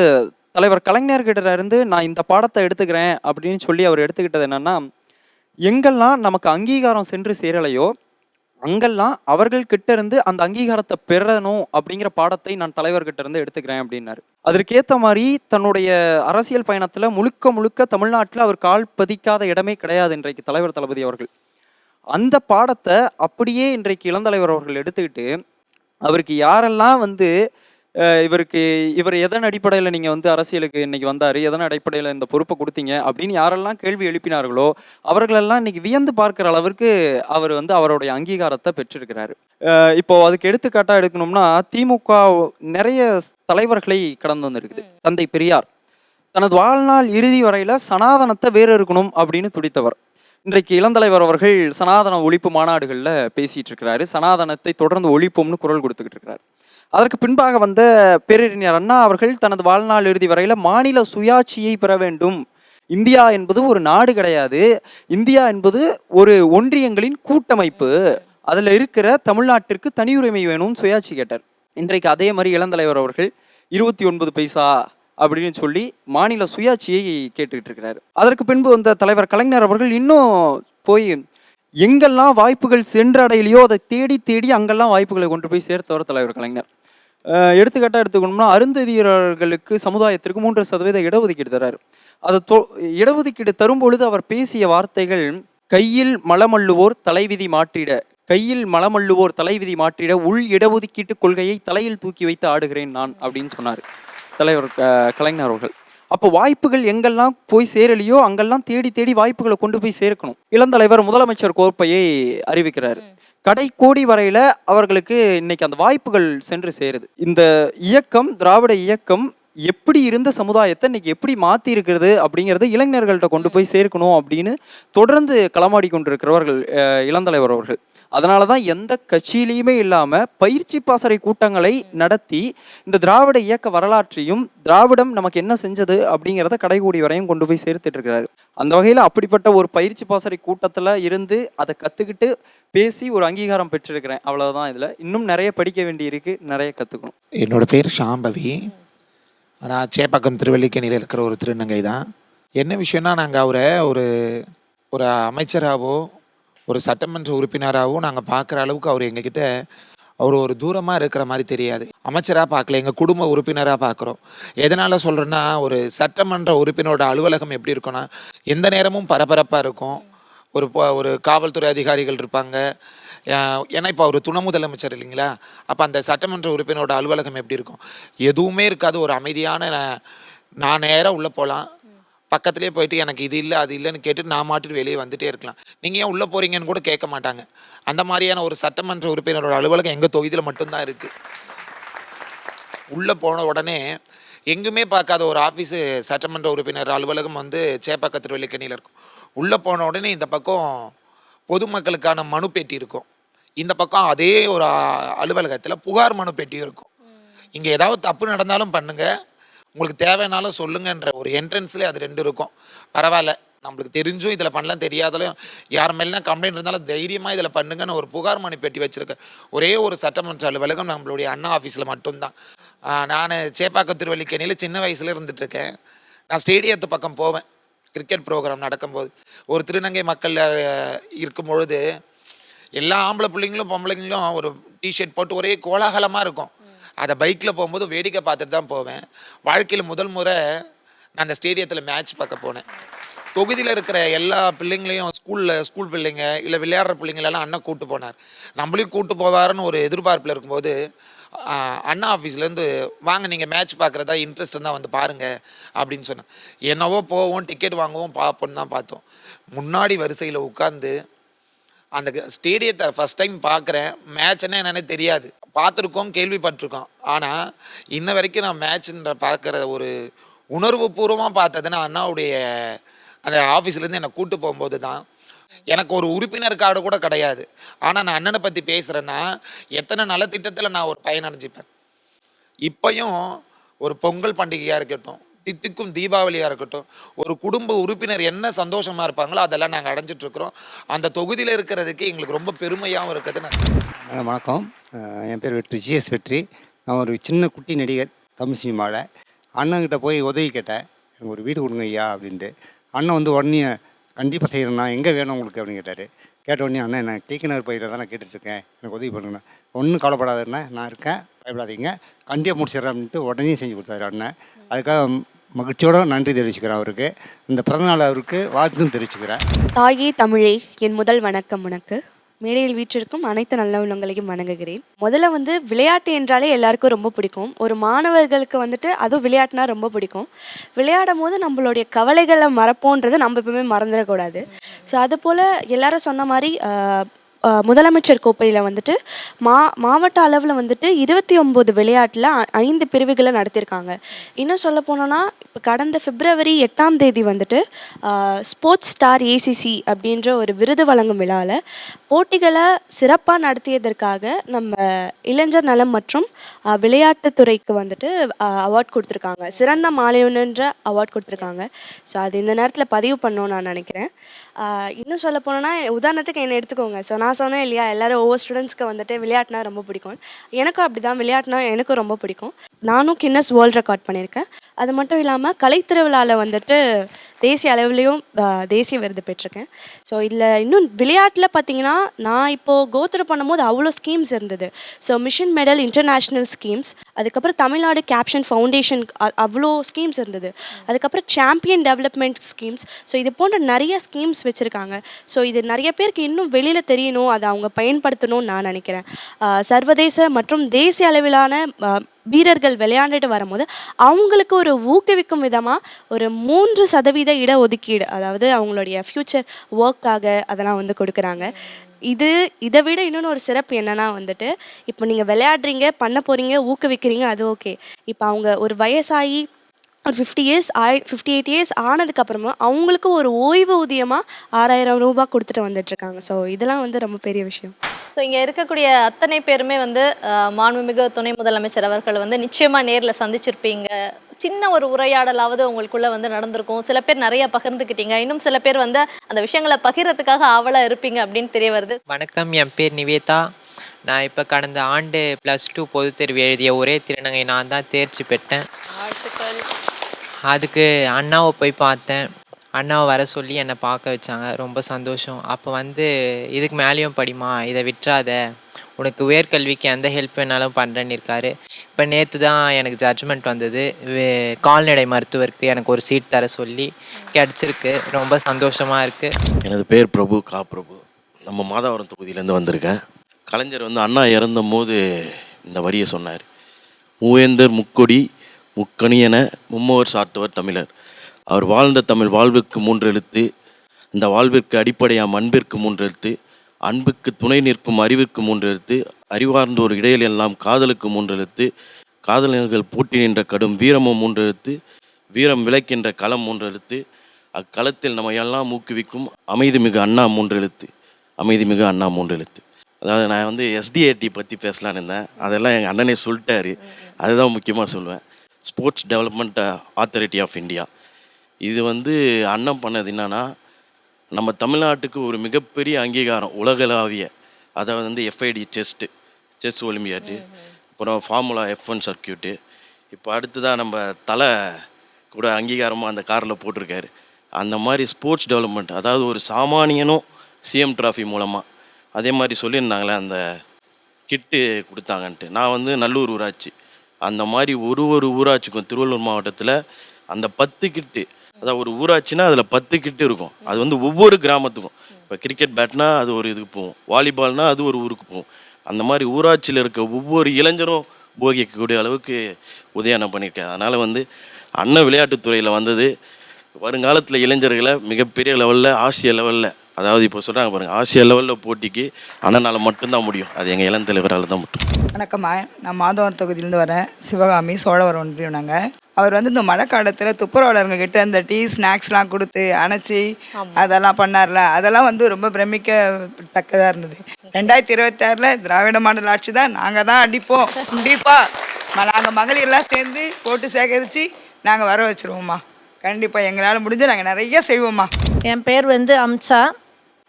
தலைவர் கலைஞர்கிட்ட இருந்து நான் இந்த பாடத்தை எடுத்துக்கிறேன் அப்படின்னு சொல்லி அவர் எடுத்துக்கிட்டது என்னன்னா, எங்கெல்லாம் நமக்கு அங்கீகாரம் சென்று சேரலையோ அங்கெல்லாம் அவர்கள் கிட்ட இருந்து அந்த அங்கீகாரத்தை பெறணும் அப்படிங்கிற பாடத்தை நான் தலைவர்கிட்ட இருந்து எடுத்துக்கிறேன் அப்படின்னாரு. அதற்கேற்ற மாதிரி தன்னுடைய அரசியல் பயணத்துல முழுக்க தமிழ்நாட்டில் அவர் கால் பதிக்காத இடமே கிடையாது இன்றைக்கு தலைவர் தளபதி அவர்கள். அந்த பாடத்தை அப்படியே இன்றைக்கு இளந்தலைவர் அவர்கள் எடுத்துக்கிட்டு அவருக்கு யாரெல்லாம் வந்து இவர் எதன் அடிப்படையில் நீங்கள் வந்து அரசியலுக்கு இன்னைக்கு வந்தார், எதன் அடிப்படையில் இந்த பொறுப்பை கொடுத்தீங்க அப்படின்னு யாரெல்லாம் கேள்வி எழுப்பினார்களோ அவர்களெல்லாம் இன்னைக்கு வியந்து பார்க்குற அளவிற்கு அவர் வந்து அவருடைய அங்கீகாரத்தை பெற்றிருக்கிறாரு. இப்போ அதுக்கு எடுத்துக்காட்டாக எடுக்கணும்னா, திமுக நிறைய தலைவர்களை கடந்து வந்திருக்குது. தந்தை பெரியார் தனது வாழ்நாள் இறுதி வரையில் சனாதனத்தை வேறு இருக்கணும் அப்படின்னு துடித்தவர். இன்றைக்கு இளந்தலைவர் அவர்கள் சனாதன ஒழிப்பு மாநாடுகளில் பேசிகிட்டு இருக்கிறாரு. சனாதனத்தை தொடர்ந்து ஒழிப்போம்னு குரல் கொடுத்துக்கிட்டு இருக்கிறார். அதற்கு பின்பாக வந்த பேரறிஞர் அண்ணா அவர்கள் தனது வாழ்நாள் இறுதி வரையில் மாநில சுயாட்சியை பெற வேண்டும், இந்தியா என்பது ஒரு நாடு கிடையாது, இந்தியா என்பது ஒரு ஒன்றியங்களின் கூட்டமைப்பு, அதில் இருக்கிற தமிழ்நாட்டிற்கு தனியுரிமை வேணும், சுயாட்சி கேட்டார். இன்றைக்கு அதே மாதிரி இளந்தலைவர் அவர்கள் 29 பைசா அப்படின்னு சொல்லி மாநில சுயாட்சியை கேட்டுக்கிட்டு இருக்கிறாரு. அதற்கு பின்பு வந்த தலைவர் கலைஞர் அவர்கள் இன்னும் போய் எங்கெல்லாம் வாய்ப்புகள் சென்றடையிலையோ அதை தேடி தேடி அங்கெல்லாம் வாய்ப்புகளை கொண்டு போய் சேர்த்தவர் தலைவர் கலைஞர். எடுத்துக்காட்டாக எடுத்துக்கணும்னா அருந்ததியர்களுக்கு சமுதாயத்திற்கு 3% இடஒதுக்கீடு தராரு. அதை இடஒதுக்கீடு தரும் பொழுது அவர் பேசிய வார்த்தைகள், கையில் மலமல்லுவோர் தலைவிதி மாற்றிட, கையில் மலமல்லுவோர் தலைவிதி மாற்றிட உள் இடஒதுக்கீட்டு கொள்கையை தலையில் தூக்கி வைத்து ஆடுகிறேன் நான் அப்படின்னு சொன்னார் தலைவர் கலைஞர் அவர்கள். அப்போ வாய்ப்புகள் எங்கெல்லாம் போய் சேரலையோ அங்கெல்லாம் தேடி தேடி வாய்ப்புகளை கொண்டு போய் சேர்க்கணும். இளந்தலைவர் முதலமைச்சர் கோப்பையை அறிவிக்கிறார். கடைக்கோடி வரையில அவர்களுக்கு இன்னைக்கு அந்த வாய்ப்புகள் சென்று சேருது. இந்த இயக்கம், திராவிட இயக்கம் எப்படி இருந்த சமுதாயத்தை இன்னைக்கு எப்படி மாற்றி இருக்கிறது அப்படிங்கிறத இளைஞர்கள்ட்ட கொண்டு போய் சேர்க்கணும் அப்படின்னு தொடர்ந்து களமாடி கொண்டிருக்கிறவர்கள் இளந்தலைவர் அவர்கள். அதனால தான் எந்த கட்சியிலையுமே இல்லாமல் பயிற்சி பாசறை கூட்டங்களை நடத்தி இந்த திராவிட இயக்க வரலாற்றையும் திராவிடம் நமக்கு என்ன செஞ்சது அப்படிங்கிறத கடைகூடி வரையும் கொண்டு போய் சேர்த்துட்டு இருக்கிறாரு. அந்த வகையில் அப்படிப்பட்ட ஒரு பயிற்சி பாசறை கூட்டத்தில் இருந்து அதை கற்றுக்கிட்டு பேசி ஒரு அங்கீகாரம் பெற்றிருக்கிறேன். அவ்வளோதான். இதில் இன்னும் நிறைய படிக்க வேண்டி இருக்கு, நிறைய கற்றுக்கணும். என்னோட பேர் ஷாம்பவி. ஆனால் சேப்பாக்கம் திருவல்லிக்கேணியில் இருக்கிற ஒரு திருநங்கை தான். என்ன விஷயம்னா, நாங்கள் அவரை ஒரு அமைச்சராகவோ ஒரு சட்டமன்ற உறுப்பினராகவோ நாங்கள் பார்க்குற அளவுக்கு அவர் எங்ககிட்ட ஒரு தூரமாக இருக்கிற மாதிரி தெரியாது. அமைச்சராக பார்க்கல, எங்கள் குடும்ப உறுப்பினராக பார்க்குறோம். எதனால் சொல்கிறேன்னா, ஒரு சட்டமன்ற உறுப்பினரோட அலுவலகம் எப்படி இருக்குன்னா, எந்த நேரமும் பரபரப்பாக இருக்கும். ஒரு காவல்துறை அதிகாரிகள் இருப்பாங்க. ஏன்னா இப்போ அவர் துணை முதலமைச்சர் இல்லைங்களா, அப்போ அந்த சட்டமன்ற உறுப்பினரோட அலுவலகம் எப்படி இருக்கும், எதுவுமே இருக்காது. ஒரு அமைதியான, நான் நேராக உள்ளே போகலாம், பக்கத்துலேயே போயிட்டு எனக்கு இது இல்லை அது இல்லைன்னு கேட்டு நான் மாட்டிட்டு வெளியே வந்துகிட்டே இருக்கலாம். நீங்கள் ஏன் உள்ளே போகிறீங்கன்னு கூட கேட்க மாட்டாங்க. அந்த மாதிரியான ஒரு சட்டமன்ற உறுப்பினரோட அலுவலகம் எங்கள் தொகுதியில் மட்டும்தான் இருக்குது. உள்ளே போன உடனே எங்குமே பார்க்காத ஒரு ஆஃபீஸு சட்டமன்ற உறுப்பினர் அலுவலகம் சேப்பாக்கம் திருவல்லிக்கேணியில் இருக்கும். உள்ளே போன உடனே இந்த பக்கம் பொதுமக்களுக்கான மனு பெட்டி இருக்கும், இந்த பக்கம் அதே ஒரு அலுவலகத்தில் புகார் மனு பெட்டியும் இருக்கும். இங்கே ஏதாவது தப்பு நடந்தாலும் பண்ணுங்கள், உங்களுக்கு தேவைனாலும் சொல்லுங்கன்ற ஒரு என்ட்ரன்ஸ்லேயே அது 2 இருக்கும். பரவாயில்ல, நம்மளுக்கு தெரிஞ்சும் இதில் பண்ணலாம், தெரியாதாலும் யார் மேலாம் கம்ப்ளைண்ட் இருந்தாலும் தைரியமாக இதில் பண்ணுங்கன்னு ஒரு புகார் மனு பெட்டி வச்சுருக்கேன். ஒரே ஒரு சட்டமன்ற அலுவலகம் நம்மளுடைய அண்ணா ஆஃபீஸில் மட்டும்தான். நான் சேப்பாக்கம் திருவல்லிக்கேணியில் சின்ன வயசில் இருந்துகிட்ருக்கேன். நான் ஸ்டேடியத்து பக்கம் போவேன் கிரிக்கெட் ப்ரோக்ராம் நடக்கும்போது. ஒரு திருநங்கை மக்கள் இருக்கும் பொழுது எல்லா ஆம்பளை பிள்ளைங்களும் பொம்பளைங்களும் ஒரு டிஷர்ட் போட்டு ஒரே கோலாகலமாக இருக்கும். அதை பைக்கில் போகும்போது வேடிக்கை பார்த்துட்டு தான் போவேன். வாழ்க்கையில் முதல் முறை நான் அந்த ஸ்டேடியத்தில் மேட்ச் பார்க்க போனேன். தொகுதியில் இருக்கிற எல்லா பிள்ளைங்களையும் ஸ்கூல் பிள்ளைங்க இல்லை விளையாடுற பிள்ளைங்களெல்லாம் அண்ணன் கூப்பிட்டு போனார். நம்மளையும் கூப்பிட்டு போவாருன்னு ஒரு எதிர்பார்ப்பில் இருக்கும்போது அண்ணா ஆஃபீஸ்லேருந்து வாங்க நீங்கள் மேட்ச் பார்க்குறதா இன்ட்ரெஸ்ட் இருந்தால் வந்து பாருங்கள் அப்படின்னு சொன்னேன். என்னவோ போவோம், டிக்கெட் வாங்குவோம், பார்ப்போன்னு தான் பார்த்தோம். முன்னாடி வரிசையில் உட்காந்து அந்த ஸ்டேடியத்தை ஃபஸ்ட் டைம் பார்க்குறேன். மேட்ச்னா என்னென்னு தெரியாது, பார்த்துருக்கோம், கேள்விப்பட்டிருக்கோம். ஆனால் இன்ன வரைக்கும் நான் மேட்ச்ன்ற பார்க்குற ஒரு உணர்வு பூர்வமாக பார்த்ததுன்னா அண்ணாவுடைய அந்த ஆஃபீஸ்லேருந்து என்னை கூப்பிட்டு போகும்போது தான். எனக்கு ஒரு உறுப்பினர் கார்டு கூட கிடையாது, ஆனால் நான் அண்ணனை பற்றி பேசுகிறேன்னா எத்தனை நலத்திட்டத்தில் நான் ஒரு பயனடைஞ்சிப்பேன். இப்போயும் ஒரு பொங்கல் பண்டிகையாக இருக்கட்டும், தித்திக்கும் தீபாவளியாக இருக்கட்டும், ஒரு குடும்ப உறுப்பினர் என்ன சந்தோஷமாக இருப்பாங்களோ அதெல்லாம் நாங்கள் அடைஞ்சிட்ருக்குறோம். அந்த தொகுதியில் இருக்கிறதுக்கு எங்களுக்கு ரொம்ப பெருமையாகவும் இருக்குது. வணக்கம், என் பேர் வெற்றி, ஜிஎஸ் வெற்றி. நான் ஒரு சின்ன குட்டி நடிகர் தமிழ் சினிமாவில். அண்ணன்கிட்ட போய் உதவி கேட்டேன், எனக்கு ஒரு வீடு கொடுங்க ஐயா அப்படின்ட்டு. அண்ணன் உடனே கண்டிப்பாக செய்கிறேண்ணா, எங்கே வேணும் உங்களுக்கு அப்படின்னு கேட்டார். கேட்ட உடனே அண்ணன் என்ன கேக்கினர் பயிரில் தான் நான் கேட்டுட்ருக்கேன், எனக்கு உதவி பண்ணுங்கண்ணா. ஒன்றும் கவலைப்படாதுண்ணா, நான் இருக்கேன், பயப்படாதீங்க, கண்டிப்பாக முடிச்சிடறேன் அப்படின்ட்டு உடனே செஞ்சு கொடுத்தாரு அண்ணன். அதுக்காக மகிழ்ச்சியோட நன்றி தெரிவிச்சுக்கிறேன் அவருக்கு. இந்த பிறந்தநாள் அவருக்கு வாழ்த்தும் தெரிவிச்சுக்கிறேன். தாயே தமிழே, என் முதல் வணக்கம் உனக்கு. மேடையில் வீற்றிருக்கும் அனைத்து நல்ல உள்ளங்களையும் வணங்குகிறேன். முதல்ல விளையாட்டு என்றாலே எல்லாருக்கும் ரொம்ப பிடிக்கும். ஒரு மாணவர்களுக்கு அதுவும் விளையாட்டுனா ரொம்ப பிடிக்கும். விளையாடும் போது நம்மளுடைய கவலைகளை மறப்போன்றது நம்ம எப்பவுமே மறந்துடக்கூடாது. ஸோ அதுபோல் எல்லாரும் சொன்ன மாதிரி முதலமைச்சர் கோப்பையில் வந்துட்டு மாவட்ட அளவில் வந்துட்டு 29 விளையாட்டில் 5 பிரிவுகளை நடத்தியிருக்காங்க. இன்னும் சொல்ல போனோன்னா இப்போ கடந்த பிப்ரவரி 8ஆம் தேதி வந்துட்டு ஸ்போர்ட்ஸ் ஸ்டார் ஏசிசி அப்படின்ற ஒரு விருது வழங்கும் விழாவில் போட்டிகளை சிறப்பாக நடத்தியதற்காக நம்ம இளைஞர் நலம் மற்றும் விளையாட்டுத்துறைக்கு வந்துட்டு அவார்ட் கொடுத்துருக்காங்க. சிறந்த மாணவன்ற அவார்ட் கொடுத்துருக்காங்க. ஸோ அது இந்த நேரத்தில் பதிவு பண்ணணும்னு நான் நினைக்கிறேன். இன்னும் சொல்ல போனோன்னா உதாரணத்துக்கு என்னை எடுத்துக்கோங்க. ஸோ நான் சொன்னேன் இல்லையா, எல்லோரும் ஒவ்வொரு ஸ்டூடெண்ட்ஸ்க்கு வந்துட்டு விளையாட்டுனா ரொம்ப பிடிக்கும். எனக்கும் அப்படி தான், விளையாட்டுனா எனக்கும் ரொம்ப பிடிக்கும். நானும் கின்னஸ் வேர்ல்ட் ரெக்கார்ட் பண்ணியிருக்கேன். அது மட்டும் இல்லாமல் கலைத்திருவிழாவில் வந்துட்டு தேசிய அளவுலேயும் தேசிய விருது பெற்றிருக்கேன். ஸோ இதில் இன்னும் விளையாட்டில் பார்த்திங்கன்னா நான் இப்போது கோத்ரூ பண்ணும்போது அவ்வளோ ஸ்கீம்ஸ் இருந்தது. So mission medal international schemes, அதுக்கப்புறம் தமிழ்நாடு கேப்ஷன் ஃபவுண்டேஷன் அவ்வளோ ஸ்கீம்ஸ் இருந்தது. அதுக்கப்புறம் சாம்பியன் டெவலப்மெண்ட் ஸ்கீம்ஸ். ஸோ இது போன்ற நிறைய ஸ்கீம்ஸ் வச்சுருக்காங்க. ஸோ இது நிறைய பேருக்கு இன்னும் வெளியில் தெரியணும், அதை அவங்க பயன்படுத்தணும்னு நான் நினைக்கிறேன். சர்வதேச மற்றும் தேசிய அளவிலான வீரர்கள் விளையாண்டுட்டு வரும்போது அவங்களுக்கு ஒரு ஊக்குவிக்கும் விதமாக ஒரு 3% இடஒதுக்கீடு, அதாவது அவங்களுடைய ஃப்யூச்சர் ஒர்க்காக அதெல்லாம் வந்து கொடுக்குறாங்க. இதை விட இன்னொன்று ஒரு சிறப்பு என்னென்னா வந்துட்டு, இப்போ நீங்கள் விளையாடுறீங்க, பண்ண போகிறீங்க, ஊக்குவிக்கிறீங்க, அது ஓகே. இப்போ அவங்க ஒரு வயசாகி ஒரு 58 இயர்ஸ் ஆனதுக்கப்புறமா அவங்களுக்கு ஒரு ஓய்வூதியமாக 6000 ரூபாய் கொடுத்துட்டு வந்துட்டுருக்காங்க. ஸோ இதெல்லாம் வந்து ரொம்ப பெரிய விஷயம். ஸோ இங்கே இருக்கக்கூடிய அத்தனை பேருமே வந்து மாண்புமிகு துணை முதலமைச்சர் அவர்கள் வந்து நிச்சயமாக நேரில் சந்திச்சிருப்பீங்க. சின்ன ஒரு உரையாடலாவது உங்களுக்குள்ளே வந்து நடந்திருக்கும். சில பேர் நிறைய பகிர்ந்துக்கிட்டீங்க, இன்னும் சில பேர் வந்து அந்த விஷயங்களை பகிர்றதுக்காக ஆவலாக இருப்பீங்க அப்படின்னு தெரிய வருது. வணக்கம், என் பேர் நிவேதா. நான் இப்போ கடந்த ஆண்டு +2 பொதுத் தேர்வு எழுதிய ஒரே திருநங்கை நான் தான், தேர்ச்சி பெற்றேன். அதுக்கு அண்ணாவை போய் பார்த்தேன். அண்ணாவை வர சொல்லி என்னை பார்க்க வச்சாங்க. ரொம்ப சந்தோஷம். அப்போ வந்து இதுக்கு மேலேயும் படிமா, இதை விட்டுறாத, உனக்கு உயர்கல்விக்கு எந்த ஹெல்ப் வேணாலும் பண்ணுறேன்னு இருக்காரு. இப்போ நேற்று தான் எனக்கு ஜட்ஜ்மெண்ட் வந்தது. கால்நடை மருத்துவருக்கு எனக்கு ஒரு சீட் தர சொல்லி கிடச்சிருக்கு. ரொம்ப சந்தோஷமாக இருக்குது. எனது பேர் பிரபு பிரபு. நம்ம மாதாவரம் தொகுதியிலேருந்து வந்திருக்கேன். கலைஞர் வந்து அண்ணா இறந்த போது இந்த வரியை சொன்னார். மூவேந்தர் முக்கொடி முக்கணியென மும்மவர் சார்த்தவர் தமிழர். அவர் வாழ்ந்த தமிழ் வாழ்வுக்கு 3 எழுத்து, இந்த வாழ்விற்கு அடிப்படையாம் அன்பிற்கு 3 எழுத்து, அன்புக்கு துணை நிற்கும் அறிவுக்கு 3 எழுத்து, அறிவார்ந்தோர் இடையில் எல்லாம் காதலுக்கு 3 எழுத்து, காதலர்கள் பூட்டி நின்ற கடும் வீரமும் 3 எழுத்து, வீரம் விளைக்கின்ற களம் 3 எழுத்து, அக்களத்தில் நம்ம எல்லாம் ஊக்குவிக்கும் அமைதிமிகு அண்ணா 3 எழுத்து, அமைதிமிகு அண்ணா 3 எழுத்து. அதாவது நான் வந்து SDAT பற்றி பேசலான்னு இருந்தேன், அதெல்லாம் எங்கள் அண்ணனே சொல்லிட்டாரு. அதுதான் முக்கியமாக சொல்லுவேன். Sports development authority of India. இது வந்து அண்ணன் பண்ணது என்னன்னா, நம்ம தமிழ்நாட்டுக்கு ஒரு மிகப்பெரிய அங்கீகாரம் உலகளாவிய. அதாவது வந்து FID செஸ் ஒலிம்பியாடு, அப்புறம் ஃபார்முலா F1 சர்க்கியூட்டு, இப்போ அடுத்ததாக நம்ம தலை கூட அங்கீகாரமாக அந்த காரில் போட்டிருக்காரு. அந்த மாதிரி ஸ்போர்ட்ஸ் டெவலப்மெண்ட், அதாவது ஒரு சாமானியனும் CM டிராஃபி மூலமாக அதே மாதிரி சொல்லியிருந்தாங்களே, அந்த கிட்டு கொடுத்தாங்கன்ட்டு. நான் வந்து நல்லூர் ஊராட்சி, அந்த மாதிரி ஒரு ஊராட்சிக்கும் திருவள்ளூர் மாவட்டத்தில் அந்த 10 கிட்டு, அதாவது ஒரு ஊராட்சினா அதில் 10 கிட்டு இருக்கும். அது வந்து ஒவ்வொரு கிராமத்துக்கும். இப்போ கிரிக்கெட் பேட்னா அது ஒரு இதுக்கு போகும், வாலிபால்னால் அது ஒரு ஊருக்கு போகும். அந்த மாதிரி ஊராட்சியில் இருக்க ஒவ்வொரு இளைஞரும் போகிக்கக்கூடிய அளவுக்கு உதயணம் பண்ணியிருக்கேன். அதனால் வந்து அண்ணன் விளையாட்டுத்துறையில் வந்தது வருங்காலத்தில் இளைஞர்களை மிகப்பெரிய லெவலில், ஆசிய லெவலில், அதாவது இப்போ சொல்கிறாங்க பாருங்கள், ஆசிய லெவலில் போட்டிக்கு அண்ணனால் மட்டும்தான் முடியும். அது எங்கள் இளம் தலைவரால் தான் மட்டும். வணக்கம்மா, நான் மாதவரம் தொகுதியிலேருந்து வரேன். சிவகாமி, சோழவரம் ஒன்றியம். நாங்கள் அவர் வந்து இந்த மழை காலத்தில் துப்புரவாளருங்க கிட்ட இந்த டீ ஸ்நாக்ஸ்லாம் கொடுத்து அணைச்சி அதெல்லாம் பண்ணார்ல, அதெல்லாம் வந்து ரொம்ப பிரமிக்கத்தக்கதாக இருந்தது. 2026 திராவிட மாடல் ஆட்சி தான், நாங்கள் தான் அடிப்போம் கண்டிப்பாக. நாங்கள் மகளிர்லாம் சேர்ந்து போட்டு சேகரித்து நாங்கள் வர வச்சுருவோம்மா. கண்டிப்பாக எங்களால் முடிஞ்சு நாங்கள் நிறைய செய்வோம்மா. என் பேர் வந்து அம்சா.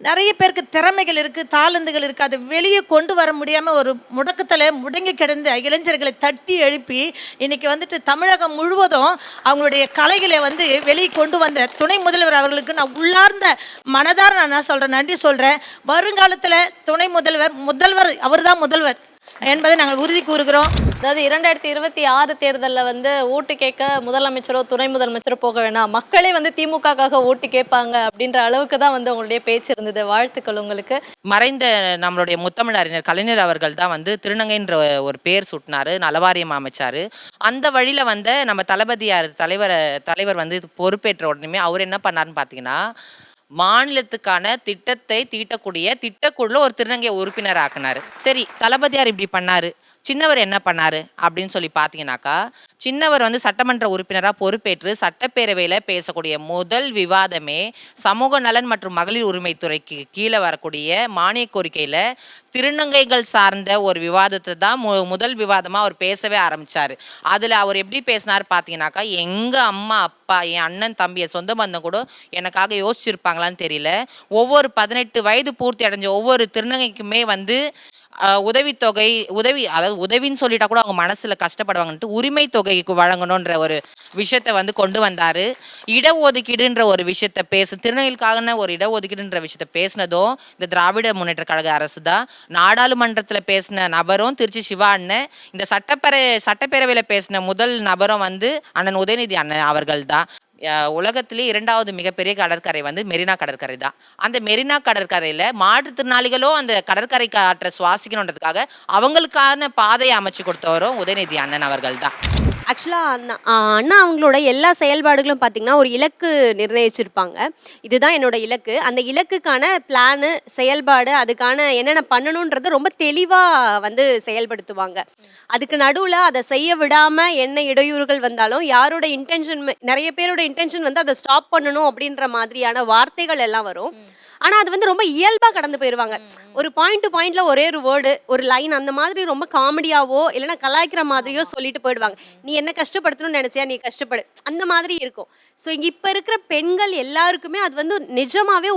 நிறைய பேருக்கு திறமைகள் இருக்குது, தாளந்துகள் இருக்குது, அதை வெளியே கொண்டு வர முடியாமல் ஒரு முடக்கத்தில் முடங்கி கிடந்த இளைஞர்களை தட்டி எழுப்பி இன்றைக்கி வந்துட்டு தமிழகம் முழுவதும் அவங்களுடைய கலைகளை வந்து வெளியே கொண்டு வந்த துணை முதல்வர் அவர்களுக்கு நான் உள்ளார்ந்த மனதார நான் சொல்கிறேன், நன்றி சொல்கிறேன். வருங்காலத்தில் துணை முதல்வர் அவர் தான் முதல்வர் என்பதை நாங்கள் உறுதி கூறுகிறோம். அதாவது 2026 தேர்தலில் வந்து ஓட்டு கேட்க முதலமைச்சரோ துணை முதலமைச்சரோ போக வேணாம், மக்களே வந்து திமுகக்காக ஓட்டு கேட்பாங்க அப்படின்ற அளவுக்கு தான் வந்து உங்களுடைய பேச்சு இருந்தது. வாழ்த்துக்கள் உங்களுக்கு. மறைந்த நம்மளுடைய முத்தமிழறிஞர் கலைஞர் அவர்கள் தான் வந்து திருநங்கைன்ற ஒரு பேர் சுட்டினாரு, நலவாரியம் அமைச்சார். அந்த வழியில் வந்து நம்ம தலைவர் வந்து பொறுப்பேற்ற உடனே அவர் என்ன பண்ணாருன்னு பார்த்தீங்கன்னா, மாநிலத்துக்கான திட்டத்தை தீட்டக்கூடிய திட்டக்குழுல ஒரு திருநங்கை உறுப்பினர் ஆக்குனாரு. சரி, தளபதியார் இப்படி பண்ணாரு, சின்னவர் என்ன பண்ணாரு அப்படின்னு சொல்லி பார்த்தீங்கன்னாக்கா, சின்னவர் வந்து சட்டமன்ற உறுப்பினராக பொறுப்பேற்று சட்டப்பேரவையில் பேசக்கூடிய முதல் விவாதமே சமூக நலன் மற்றும் மகளிர் உரிமைத்துறைக்கு கீழே வரக்கூடிய மானிய கோரிக்கையில் திருநங்கைகள் சார்ந்த ஒரு விவாதத்தை தான் முதல் விவாதமாக அவர் பேசவே ஆரம்பித்தார். அதில் அவர் எப்படி பேசினார் பார்த்தீங்கன்னாக்கா, எங்கள் அம்மா அப்பா என் அண்ணன் தம்பி சொந்த பந்தம் கூட எனக்காக யோசிச்சிருப்பாங்களான்னு தெரியல, ஒவ்வொரு 18 வயது பூர்த்தி அடைஞ்ச ஒவ்வொரு திருநங்கைக்குமே வந்து உதவித்தொகை அதாவது உதவின்னு சொல்லிட்டா கூட அவங்க மனசில் கஷ்டப்படுவாங்கன்ட்டு உரிமை தொகைக்கு வழங்கணுன்ற ஒரு விஷயத்தை வந்து கொண்டு வந்தார். இடஒதுக்கீடுன்ற ஒரு விஷயத்தை திருநங்கைகளுக்கான ஒரு இடஒதுக்கீடுன்ற விஷயத்தை பேசினதும் இந்த திராவிட முன்னேற்ற கழக அரசு தான். நாடாளுமன்றத்தில் பேசின நபரும் திருச்சி சிவா அண்ணன், இந்த சட்டப்பேரவையில் பேசின முதல் நபரும் வந்து அண்ணன் உதயநிதி அண்ணன் அவர்கள் தான். உலகத்திலே 2வது மிகப்பெரிய கடற்கரை வந்து மெரினா கடற்கரை தான். அந்த மெரினா கடற்கரையில் மாற்றுத்திறனாளிகளும் அந்த கடற்கரை காற்றை சுவாசிக்கணுன்றதுக்காக அவங்களுக்கான பாதையை அமைச்சு கொடுத்தவரும் உதயநிதி அண்ணன் அவர்கள் தான். ஆக்சுவலாக அண்ணா அவங்களோட எல்லா செயல்பாடுகளும் பார்த்திங்கன்னா ஒரு இலக்கு நிர்ணயிச்சிருப்பாங்க. இதுதான் என்னோட இலக்கு, அந்த இலக்குக்கான பிளானு செயல்பாடு அதுக்கான என்னென்ன பண்ணணுன்றது ரொம்ப தெளிவாக வந்து செயல்படுத்துவாங்க. அதுக்கு நடுவில் அதை செய்ய விடாமல் என்ன இடையூறுகள் வந்தாலும் யாரோட இன்டென்ஷன், நிறைய பேரோட இன்டென்ஷன் வந்து அதை ஸ்டாப் பண்ணணும் அப்படின்ற மாதிரியான வார்த்தைகள் எல்லாம் வரும். ஆனால் அது வந்து ரொம்ப இயல்பாக கடந்து போயிடுவாங்க. ஒரு பாயிண்ட் டு பாயிண்ட்ல ஒரே ஒரு வேர்டு ஒரு லைன் அந்த மாதிரி ரொம்ப காமெடியாவோ இல்லைன்னா கலாய்க்கிற மாதிரியோ சொல்லிட்டு போயிடுவாங்க. நீ என்ன கஷ்டப்படுத்தணும்னு நினைச்சியா, நீ கஷ்டப்படு, அந்த மாதிரி இருக்கும். ஸோ இங்கே இப்போ இருக்கிற பெண்கள் எல்லாருக்குமே அது வந்து நிஜமாவே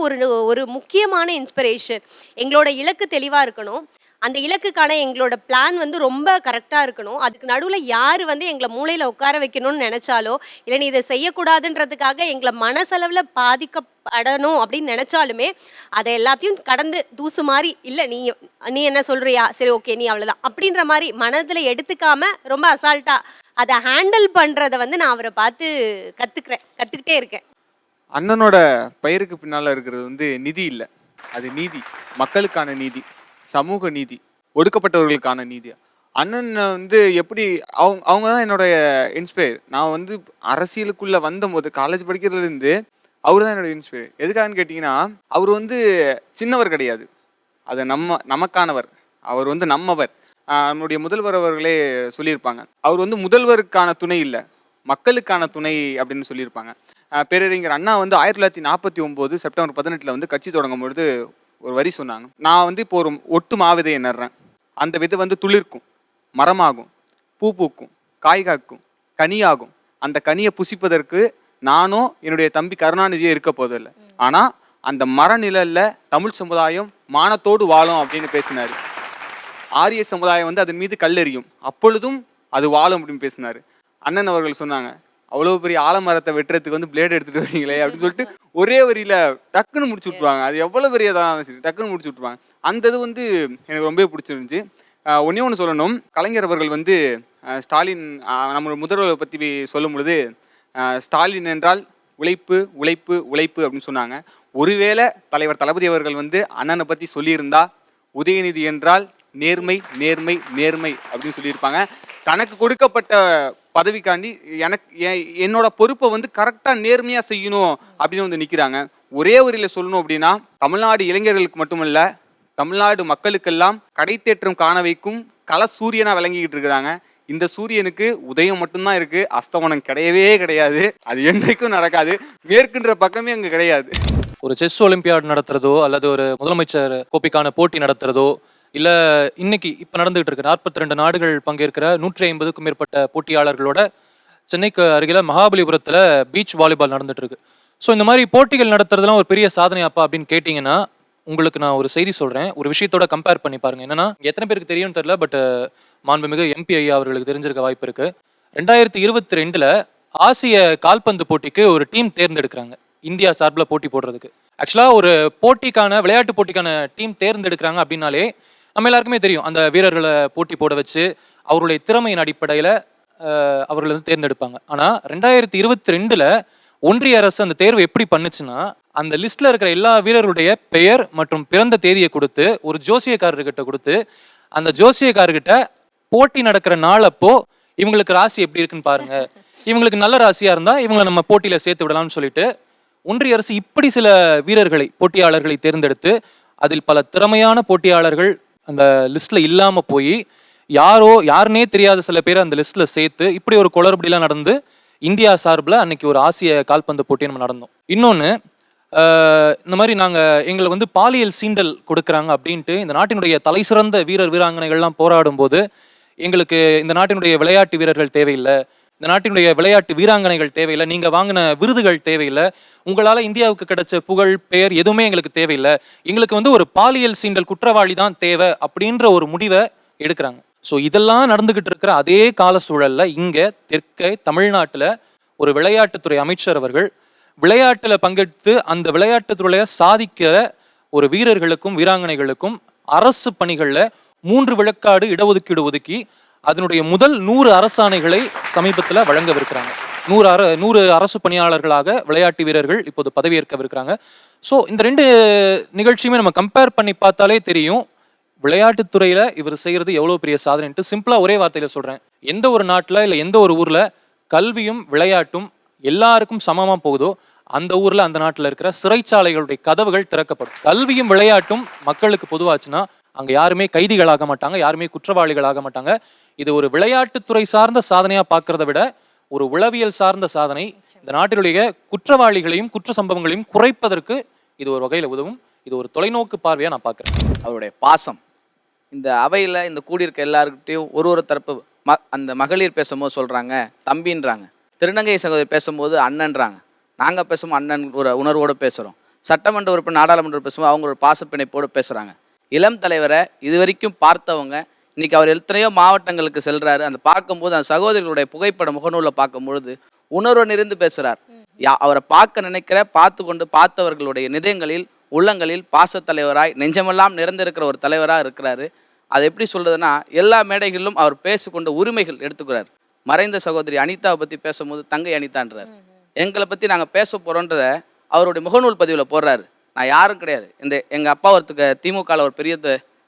ஒரு முக்கியமான இன்ஸ்பிரேஷன். எங்களோட இலக்கு தெளிவாக இருக்கணும், அந்த இலக்குக்கான எங்களோட பிளான் வந்து ரொம்ப கரெக்டாக இருக்கணும். அதுக்கு நடுவில் யார் வந்து எங்களை மூளையில் உட்கார வைக்கணும்னு நினச்சாலோ இல்லை நீ இதை செய்யக்கூடாதுன்றதுக்காக எங்களை மனசளவில் பாதிக்கப்படணும் அப்படின்னு நினச்சாலுமே அதை எல்லாத்தையும் கடந்து தூசு மாதிரி இல்லை நீ என்ன சொல்கிறியா, சரி ஓகே நீ அவ்வளோதான் அப்படின்ற மாதிரி மனதில் எடுத்துக்காம ரொம்ப அசால்ட்டாக அதை ஹேண்டில் பண்ணுறதை வந்து நான் அவரை பார்த்து கற்றுக்கிட்டே இருக்கேன். அண்ணனோட பெயருக்கு பின்னால் இருக்கிறது வந்து நிதி இல்லை, அது நீதி, மக்களுக்கான நீதி, சமூக நீதி, ஒடுக்கப்பட்டவர்களுக்கான நீதி. அண்ணன் வந்து எப்படி அவங்க தான் என்னோட இன்ஸ்பயர். நான் வந்து அரசியலுக்குள்ளே வந்தபோது காலேஜ் படிக்கிறதுலேருந்து அவர் தான் என்னோட இன்ஸ்பயர். எதுக்காகன்னு கேட்டிங்கன்னா, அவர் வந்து சின்னவர் கிடையாது, அது நமக்கானவர், அவர் வந்து நம்மவர். நம்முடைய முதல்வர் அவர்களே சொல்லியிருப்பாங்க, அவர் வந்து முதல்வருக்கான துணை இல்லை, மக்களுக்கான துணை அப்படின்னு சொல்லியிருப்பாங்க. பேரறிஞர் அண்ணா வந்து 1949 செப்டம்பர் 18 வந்து கட்சி தொடங்கும் பொழுது ஒரு வரி சொன்னாங்க, நான் வந்து இப்போ ஒரு ஒட்டு மாவிதையை நடுறேன், அந்த விதை வந்து துளிர்க்கும், மரமாகும், பூ பூக்கும், காய் காக்கும், கனியாகும், அந்த கனியை புசிப்பதற்கு நானும் என்னுடைய தம்பி கருணாநிதியே இருக்க போதில்லை, ஆனால் அந்த மரநிழல்ல தமிழ் சமுதாயம் மானத்தோடு வாழும் அப்படின்னு பேசினார். ஆரிய சமுதாயம் வந்து அதன் மீது கல்லெறியும், அப்பொழுதும் அது வாழும் அப்படின்னு பேசினார். அண்ணன் அவர்கள் சொன்னாங்க, அவ்வளோ பெரிய ஆலமரத்தை வெட்டுறதுக்கு வந்து பிளேட் எடுத்துகிட்டு வரீங்களே அப்படின்னு சொல்லிட்டு ஒரே வரியில் டக்குன்னு முடிச்சு விட்ருவாங்க. அது எவ்வளோ பெரியதான் சரி டக்குன்னு முடிச்சு விட்ருவாங்க. அந்த இது வந்து எனக்கு ரொம்ப பிடிச்சிருந்துச்சு. ஒன்று சொல்லணும், கலைஞர் அவர்கள் வந்து ஸ்டாலின் நம்மளோட முதல்வரை பற்றி சொல்லும் பொழுது ஸ்டாலின் என்றால் உழைப்பு உழைப்பு உழைப்பு அப்படின்னு சொன்னாங்க. ஒருவேளை தலைவர் தளபதி அவர்கள் வந்து அண்ணனை பற்றி சொல்லியிருந்தா உதயநிதி என்றால் நேர்மை நேர்மை நேர்மை அப்படின்னு சொல்லியிருப்பாங்க. தனக்கு கொடுக்கப்பட்ட பதவிக்காண்டி என்னோட பொறுப்பை வந்து கரெக்டாக நேர்மையாக செய்யணும் அப்படின்னு வந்து நிற்கிறாங்க. ஒரே வரியில் சொல்லணும் அப்படின்னா, தமிழ்நாடு இளைஞர்களுக்கு மட்டுமல்ல தமிழ்நாடு மக்களுக்கெல்லாம் கடைத்தேற்றம் காண வைக்கும் கல சூரியனாக விளங்கிக்கிட்டு இருக்கிறாங்க. இந்த சூரியனுக்கு உதயம் மட்டும்தான் இருக்கு, அஸ்தமனம் கிடையவே கிடையாது, அது என்றைக்கும் நடக்காது, மேற்குன்ற பக்கமே அங்கே கிடையாது. ஒரு செஸ் ஒலிம்பியாட் நடத்துறதோ அல்லது ஒரு முதலமைச்சர் கோப்பைக்கான போட்டி நடத்துறதோ இல்லை இன்னைக்கு இப்போ நடந்துகிட்டு இருக்கு 42 நாடுகள் பங்கேற்கிற 150க்கும் மேற்பட்ட போட்டியாளர்களோட சென்னைக்கு அருகில் மகாபலிபுரத்தில் பீச் வாலிபால் நடந்துட்டு இருக்கு. ஸோ இந்த மாதிரி போட்டிகள் நடத்துறதுலாம் ஒரு பெரிய சாதனையாப்பா அப்படின்னு கேட்டிங்கன்னா, உங்களுக்கு நான் ஒரு செய்தி சொல்கிறேன், ஒரு விஷயத்தோட கம்பேர் பண்ணி பாருங்க. என்னன்னா, எத்தனை பேருக்கு தெரியும்னு தெரியல, பட் மாண்புமிகு MP ஐயா அவர்களுக்கு தெரிஞ்சிருக்க வாய்ப்பு இருக்கு. 2022 ஆசிய கால்பந்து போட்டிக்கு ஒரு டீம் தேர்ந்தெடுக்கிறாங்க, இந்தியா சார்பில் போட்டி போடுறதுக்கு. ஆக்சுவலாக ஒரு போட்டிக்கான விளையாட்டு போட்டிக்கான டீம் தேர்ந்தெடுக்கிறாங்க அப்படின்னாலே நம்ம எல்லாருக்குமே தெரியும், அந்த வீரர்களை போட்டி போட வச்சு அவருடைய திறமையின் அடிப்படையில் அவர்களை வந்து தேர்ந்தெடுப்பாங்க. ஆனால் 2022 ஒன்றிய அரசு அந்த தேர்வு எப்படி பண்ணுச்சுன்னா, அந்த லிஸ்ட்ல இருக்கிற எல்லா வீரர்களுடைய பெயர் மற்றும் பிறந்த தேதியை கொடுத்து ஒரு ஜோசியக்காரர்கிட்ட கொடுத்து, அந்த ஜோசியக்காரர்கிட்ட போட்டி நடக்கிற நாள் அப்போ இவங்களுக்கு ராசி எப்படி இருக்குன்னு பாருங்க, இவங்களுக்கு நல்ல ராசியா இருந்தா இவங்களை நம்ம போட்டியில சேர்த்து விடலாம்னு சொல்லிட்டு ஒன்றிய அரசு இப்படி சில வீரர்களை போட்டியாளர்களை தேர்ந்தெடுத்து அதில் பல திறமையான போட்டியாளர்கள் அந்த லிஸ்ட்ல இல்லாம போய் யாருன்னே தெரியாத சில பேரை அந்த லிஸ்ட்ல சேர்த்து இப்படி ஒரு குளறுபடிலாம் நடந்து இந்தியா சார்பில் அன்னைக்கு ஒரு ஆசிய கால்பந்து போட்டி நம்ம நடந்தோம். இன்னொன்று, இந்த மாதிரி எங்களை வந்து பாலியல் சீண்டல் கொடுக்குறாங்க அப்படின்ட்டு இந்த நாட்டினுடைய தலை சிறந்த வீராங்கனைகள்லாம் போராடும் போது எங்களுக்கு இந்த நாட்டினுடைய விளையாட்டு வீரர்கள் தேவையில்லை, இந்த நாட்டினுடைய விளையாட்டு வீராங்கனைகள் தேவையில்லை, நீங்கள் வாங்கின விருதுகள் தேவையில்லை, உங்களால் இந்தியாவுக்கு கிடைச்ச புகழ் பெயர் எதுவுமே எங்களுக்கு தேவையில்லை, எங்களுக்கு வந்து ஒரு பாலியல் சீண்டல் குற்றவாளி தான் தேவை அப்படின்ற ஒரு முடிவை எடுக்கிறாங்க. ஸோ இதெல்லாம் நடந்துகிட்டு இருக்கிற அதே கால சூழல்ல இங்கே தெற்கே தமிழ்நாட்டில் ஒரு விளையாட்டுத்துறை அமைச்சர் அவர்கள் விளையாட்டில் பங்கெடுத்து அந்த விளையாட்டுத்துறையை சாதிக்கிற ஒரு வீரர்களுக்கும் வீராங்கனைகளுக்கும் அரசு பணிகளில் 3 விழுக்காடு இடஒதுக்கீடு ஒதுக்கி அதனுடைய முதல் 100 அரசாணைகளை சமீபத்தில் வழங்கவிருக்கிறாங்க. 100 அரசு பணியாளர்களாக விளையாட்டு வீரர்கள் இப்போது பதவியேற்கவிருக்கிறாங்க. ஸோ இந்த 2 நிகழ்ச்சியுமே நம்ம கம்பேர் பண்ணி பார்த்தாலே தெரியும் விளையாட்டுத்துறையில் இவர் செய்கிறது எவ்வளோ பெரிய சாதனைன்ட்டு. சிம்பிளாக ஒரே வார்த்தையில் சொல்கிறேன், எந்த ஒரு நாட்டில் இல்லை எந்த ஒரு ஊரில் கல்வியும் விளையாட்டும் எல்லாருக்கும் சமமாக போகுதோ அந்த ஊரில் அந்த நாட்டில் இருக்கிற சிறைச்சாலைகளுடைய கதவுகள் திறக்கப்படும். கல்வியும் விளையாட்டும் மக்களுக்கு பொதுவாச்சுன்னா அங்கே யாருமே கைதிகளாக மாட்டாங்க, யாருமே குற்றவாளிகளாக மாட்டாங்க. இது ஒரு விளையாட்டுத்துறை சார்ந்த சாதனையாக பார்க்கறத விட ஒரு உளவியல் சார்ந்த சாதனை. இந்த நாட்டினுடைய குற்றவாளிகளையும் குற்ற சம்பவங்களையும் குறைப்பதற்கு இது ஒரு வகையில் உதவும். இது ஒரு தொலைநோக்கு பார்வையாக நான் பார்க்குறேன். அவருடைய பாசம் இந்த அவையில் இந்த கூடியிருக்க எல்லாருக்கிட்டையும் ஒரு தரப்பு அந்த மகளிர் பேசும்போது சொல்கிறாங்க தம்பின்றாங்க, திருநங்கை சகோதரி பேசும்போது அண்ணன்றாங்க, நாங்கள் பேசும்போது அண்ணன் ஒரு உணர்வோடு பேசுகிறோம், சட்டமன்ற உறுப்பினர் நாடாளுமன்ற பேசும்போது அவங்க ஒரு பாசப்பிணைப்போடு பேசுகிறாங்க. இளம் தலைவரை இது வரைக்கும் பார்த்தவங்க இன்றைக்கி அவர் எத்தனையோ மாவட்டங்களுக்கு செல்கிறாரு, அந்த பார்க்கும்போது அந்த சகோதரிகளுடைய புகைப்பட முகநூலில் பார்க்கும்பொழுது உணர்வு நிறைந்து பேசுகிறார். அவரை பார்க்க நினைக்கிற பார்த்தவர்களுடைய நிதயங்களில் உள்ளங்களில் பாசத்தலைவராய் நெஞ்சமெல்லாம் நிறைந்திருக்கிற ஒரு தலைவராக இருக்கிறாரு. அதை எப்படி சொல்றதுன்னா எல்லா மேடைகளிலும் அவர் பேசிக்கொண்ட உரிமைகள் எடுத்துக்கிறார். மறைந்த சகோதரி அனிதாவை பற்றி பேசும்போது தங்கை அனிதான்றார். எங்களை பற்றி நாங்கள் பேச போகிறோன்றத அவருடைய முகநூல் பதிவில் போடுறாரு. நான் யாரும் கிடையாது, எங்கள் அப்பா ஒருத்துக்கு திமுகவில் ஒரு பெரிய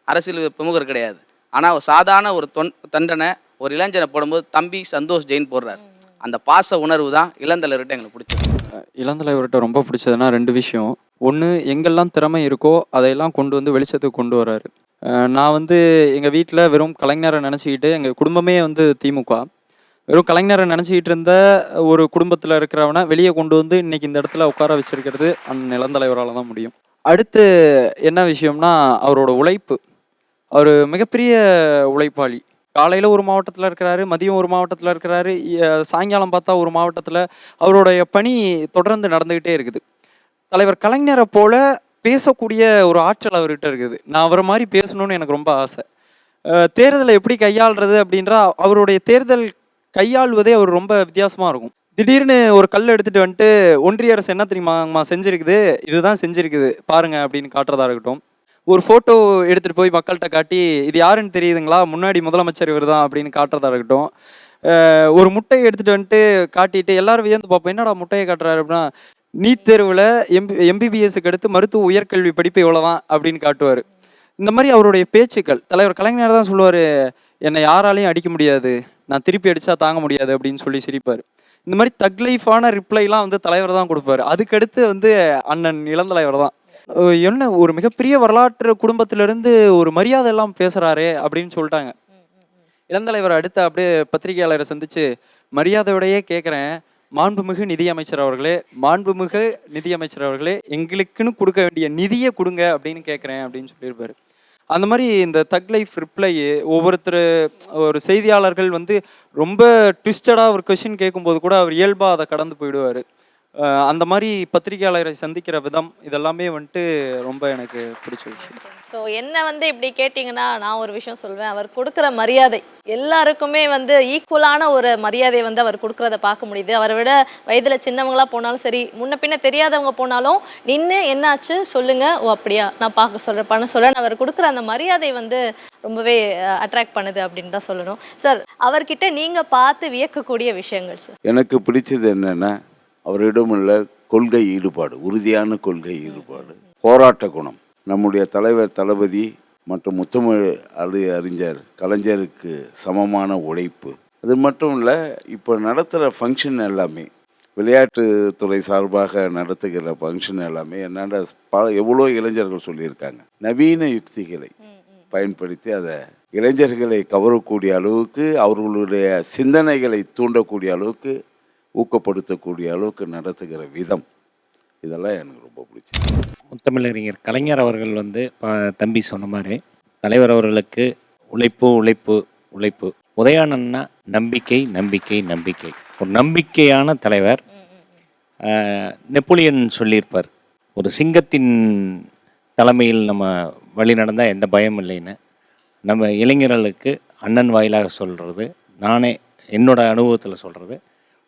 அரசியல் பிரமுகர் கிடையாது, ஆனால் ஒரு சாதாரண ஒரு தண்டனை ஒரு இளைஞனை போடும்போது தம்பி சந்தோஷ் ஜெயின் போடுறாரு. அந்த பாச உணர்வு தான் இளந்தலைவர்கிட்ட எங்களுக்கு பிடிச்சது. இளந்தலைவர்கிட்ட ரொம்ப பிடிச்சதுன்னா 2 விஷயம். ஒன்று, எங்கெல்லாம் திறமை இருக்கோ அதையெல்லாம் கொண்டு வந்து வெளிச்சத்துக்கு கொண்டு வர்றாரு. நான் வந்து எங்கள் வீட்டில் வெறும் கலைஞரை நினச்சிக்கிட்டு, எங்கள் குடும்பமே வந்து திமுக, வெறும் கலைஞரை நினச்சிக்கிட்டு இருந்த ஒரு குடும்பத்தில் இருக்கிறவனை வெளியே கொண்டு வந்து இன்னைக்கு இந்த இடத்துல உட்கார வச்சிருக்கிறது அந்த இளந்தலைவரால் தான் முடியும். அடுத்து என்ன விஷயம்னா அவரோட உழைப்பு. அவர் மிகப்பெரிய உழைப்பாளி. காலையில் ஒரு மாவட்டத்தில் இருக்கிறாரு, மதியம் ஒரு மாவட்டத்தில் இருக்கிறாரு, சாயங்காலம் பார்த்தா ஒரு மாவட்டத்தில். அவருடைய பணி தொடர்ந்து நடந்துக்கிட்டே இருக்குது. தலைவர் கலைஞரை போல பேசக்கூடிய ஒரு ஆற்றல் அவர்கிட்ட இருக்குது. நான் அவரை மாதிரி பேசணும்னு எனக்கு ரொம்ப ஆசை. தேர்தலை எப்படி கையாளுறது அப்படின்றா அவருடைய தேர்தல் கையாள்வதே அவர் ரொம்ப வித்தியாசமாக இருக்கும். திடீர்னு ஒரு கல் எடுத்துகிட்டு வந்துட்டு ஒன்றிய அரசு என்ன தெரியுமாம்மா செஞ்சுருக்குது, இதுதான் செஞ்சுருக்குது பாருங்க அப்படின்னு காட்டுறதா இருக்கட்டும். ஒரு ஃபோட்டோ எடுத்துகிட்டு போய் மக்கள்கிட்ட காட்டி இது யாருன்னு தெரியுதுங்களா, முன்னாடி முதலமைச்சர் இவர் தான் அப்படின்னு காட்டுறதா இருக்கட்டும். ஒரு முட்டையை எடுத்துகிட்டு வந்துட்டு காட்டிட்டு எல்லாரும் வியந்து பார்ப்போம், என்னடா முட்டையை காட்டுறாரு அப்படின்னா, நீட் தேர்வில் எம்பிபிஎஸ்க்கு அடுத்து மருத்துவ உயர்கல்வி படிப்பு எவ்வளோதான் அப்படின்னு காட்டுவார். இந்த மாதிரி அவருடைய பேச்சுக்கள். தலைவர் கலைஞர் தான் சொல்லுவார், என்னை யாராலையும் அடிக்க முடியாது, நான் திருப்பி அடித்தா தாங்க முடியாது அப்படின்னு சொல்லி சிரிப்பார். இந்த மாதிரி தக் லைஃபான ரிப்ளைலாம் வந்து தலைவர் தான் கொடுப்பாரு. அதுக்கடுத்து வந்து அண்ணன் இளந்தலைவர் தான். என்ன ஒரு மிகப்பெரிய வரலாற்று குடும்பத்திலிருந்து ஒரு மரியாதை எல்லாம் பேசுகிறாரே அப்படின்னு சொல்லிட்டாங்க. இளந்தலைவர் அடுத்து அப்படியே பத்திரிகையாளரை சந்தித்து மரியாதையோடையே கேட்குறேன், மாண்புமிகு நிதியமைச்சர் அவர்களே எங்களுக்குன்னு கொடுக்க வேண்டிய நிதியை கொடுங்க அப்படின்னு கேட்குறேன் அப்படின்னு சொல்லியிருப்பாரு. அந்த மாதிரி இந்த தக் லைஃப் ரிப்ளை ஒவ்வொருத்தர் ஒரு செய்தியாளர்கள் வந்து ரொம்ப ட்விஸ்டடாக ஒரு கொஷின் கேட்கும்போது கூட அவர் இயல்பாக அதை கடந்து போயிடுவார். அந்த மாதிரி பத்திரிகையாளரை சந்திக்கிற விதம் இதெல்லாமே வந்துட்டு ரொம்ப எனக்கு பிடிச்ச விஷயம். ஸோ என்ன வந்து இப்படி கேட்டிங்கன்னா நான் ஒரு விஷயம் சொல்வேன், அவர் கொடுக்குற மரியாதை எல்லாருக்குமே வந்து ஈக்குவலான ஒரு மரியாதை வந்து அவர் கொடுக்குறத பார்க்க முடியுது. அவரை விட வயதில் சின்னவங்களாக போனாலும் சரி, முன்ன பின்ன தெரியாதவங்க போனாலும் நின்று என்னாச்சு சொல்லுங்கள், ஓ அப்படியா நான் பார்க்க சொல்கிறேன் பண்ண சொல்கிறேன், அவர் கொடுக்குற அந்த மரியாதை வந்து ரொம்பவே அட்ராக்ட் பண்ணுது அப்படின்னு தான் சொல்லணும். சார், அவர்கிட்ட நீங்கள் பார்த்து வியக்கக்கூடிய விஷயங்கள் சார். எனக்கு பிடிச்சது என்னென்னா அவரிடம் உள்ள கொள்கை ஈடுபாடு, உறுதியான கொள்கை ஈடுபாடு, போராட்ட குணம். நம்முடைய தலைவர் தளபதி மற்றும் முத்தமிழ் அறிஞர் கலைஞருக்கு சமமான உழைப்பு. அது மட்டும் இல்லை, இப்போ நடத்துகிற ஃபங்க்ஷன் எல்லாமே விளையாட்டுத்துறை சார்பாக நடத்துகிற ஃபங்க்ஷன் எல்லாமே என்னென்ன எவ்வளோ இளைஞர்கள் சொல்லியிருக்காங்க. நவீன யுக்திகளை பயன்படுத்தி அதை இளைஞர்களை கவரக்கூடிய அளவுக்கு, அவர்களுடைய சிந்தனைகளை தூண்டக்கூடிய அளவுக்கு, ஊக்கப்படுத்தக்கூடிய அளவுக்கு நடத்துகிற விதம், இதெல்லாம் எனக்கு ரொம்ப பிடிச்சி. முத்தமிழறிஞர் கலைஞர் அவர்கள் வந்து தம்பி சொன்ன மாதிரி தலைவர் அவர்களுக்கு உழைப்பு உழைப்பு உழைப்பு. உதயானன்னா நம்பிக்கை நம்பிக்கை நம்பிக்கை. ஒரு நம்பிக்கையான தலைவர். நெப்போலியன் சொல்லியிருப்பார், ஒரு சிங்கத்தின் தலைமையில் நம்ம வழி நடந்தால் எந்த பயம் இல்லைன்னு. நம்ம இளைஞர்களுக்கு அண்ணன் வாயிலாக சொல்கிறது, நானே என்னோட அனுபவத்தில் சொல்கிறது,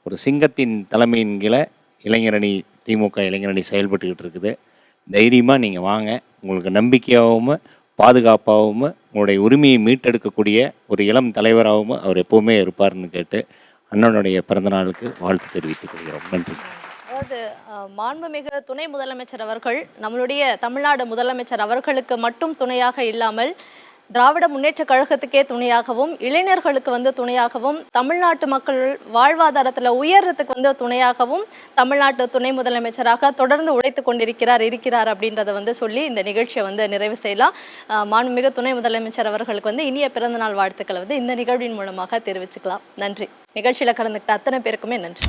ஒரு சிங்கத்தின் தலைமையின் கீழே இளைஞரணி, திமுக இளைஞரணி செயல்பட்டுக்கிட்டு இருக்குது. தைரியமாக நீங்கள் வாங்க. உங்களுக்கு நம்பிக்கையாகவும் பாதுகாப்பாகவும் உங்களுடைய உரிமையை மீட்டெடுக்கக்கூடிய ஒரு இளம் தலைவராகவும் அவர் எப்போவுமே இருப்பார்னு கேட்டு அண்ணனுடைய பிறந்தநாளுக்கு வாழ்த்து தெரிவித்துக் கொள்கிறோம். நன்றி. அதாவது மாண்புமிகு துணை முதலமைச்சர் அவர்கள் நம்மளுடைய தமிழ்நாடு முதலமைச்சர் அவர்களுக்கு மட்டும் துணையாக இல்லாமல் திராவிட முன்னேற்ற கழகத்துக்கே துணையாகவும், இளைஞர்களுக்கு வந்து துணையாகவும், தமிழ்நாட்டு மக்கள் வாழ்வாதாரத்தில் உயர்றதுக்கு வந்து துணையாகவும் தமிழ்நாட்டு துணை முதலமைச்சராக தொடர்ந்து உழைத்து இருக்கிறார் அப்படின்றத வந்து சொல்லி இந்த நிகழ்ச்சியை வந்து நிறைவு செய்யலாம். மாண்புமிகு துணை முதலமைச்சர் அவர்களுக்கு வந்து இனிய பிறந்தநாள் வாழ்த்துக்களை வந்து இந்த நிகழ்வின் மூலமாக தெரிவிச்சுக்கலாம். நன்றி. நிகழ்ச்சியில் கலந்துக்கிட்ட அத்தனை பேருக்குமே நன்றி.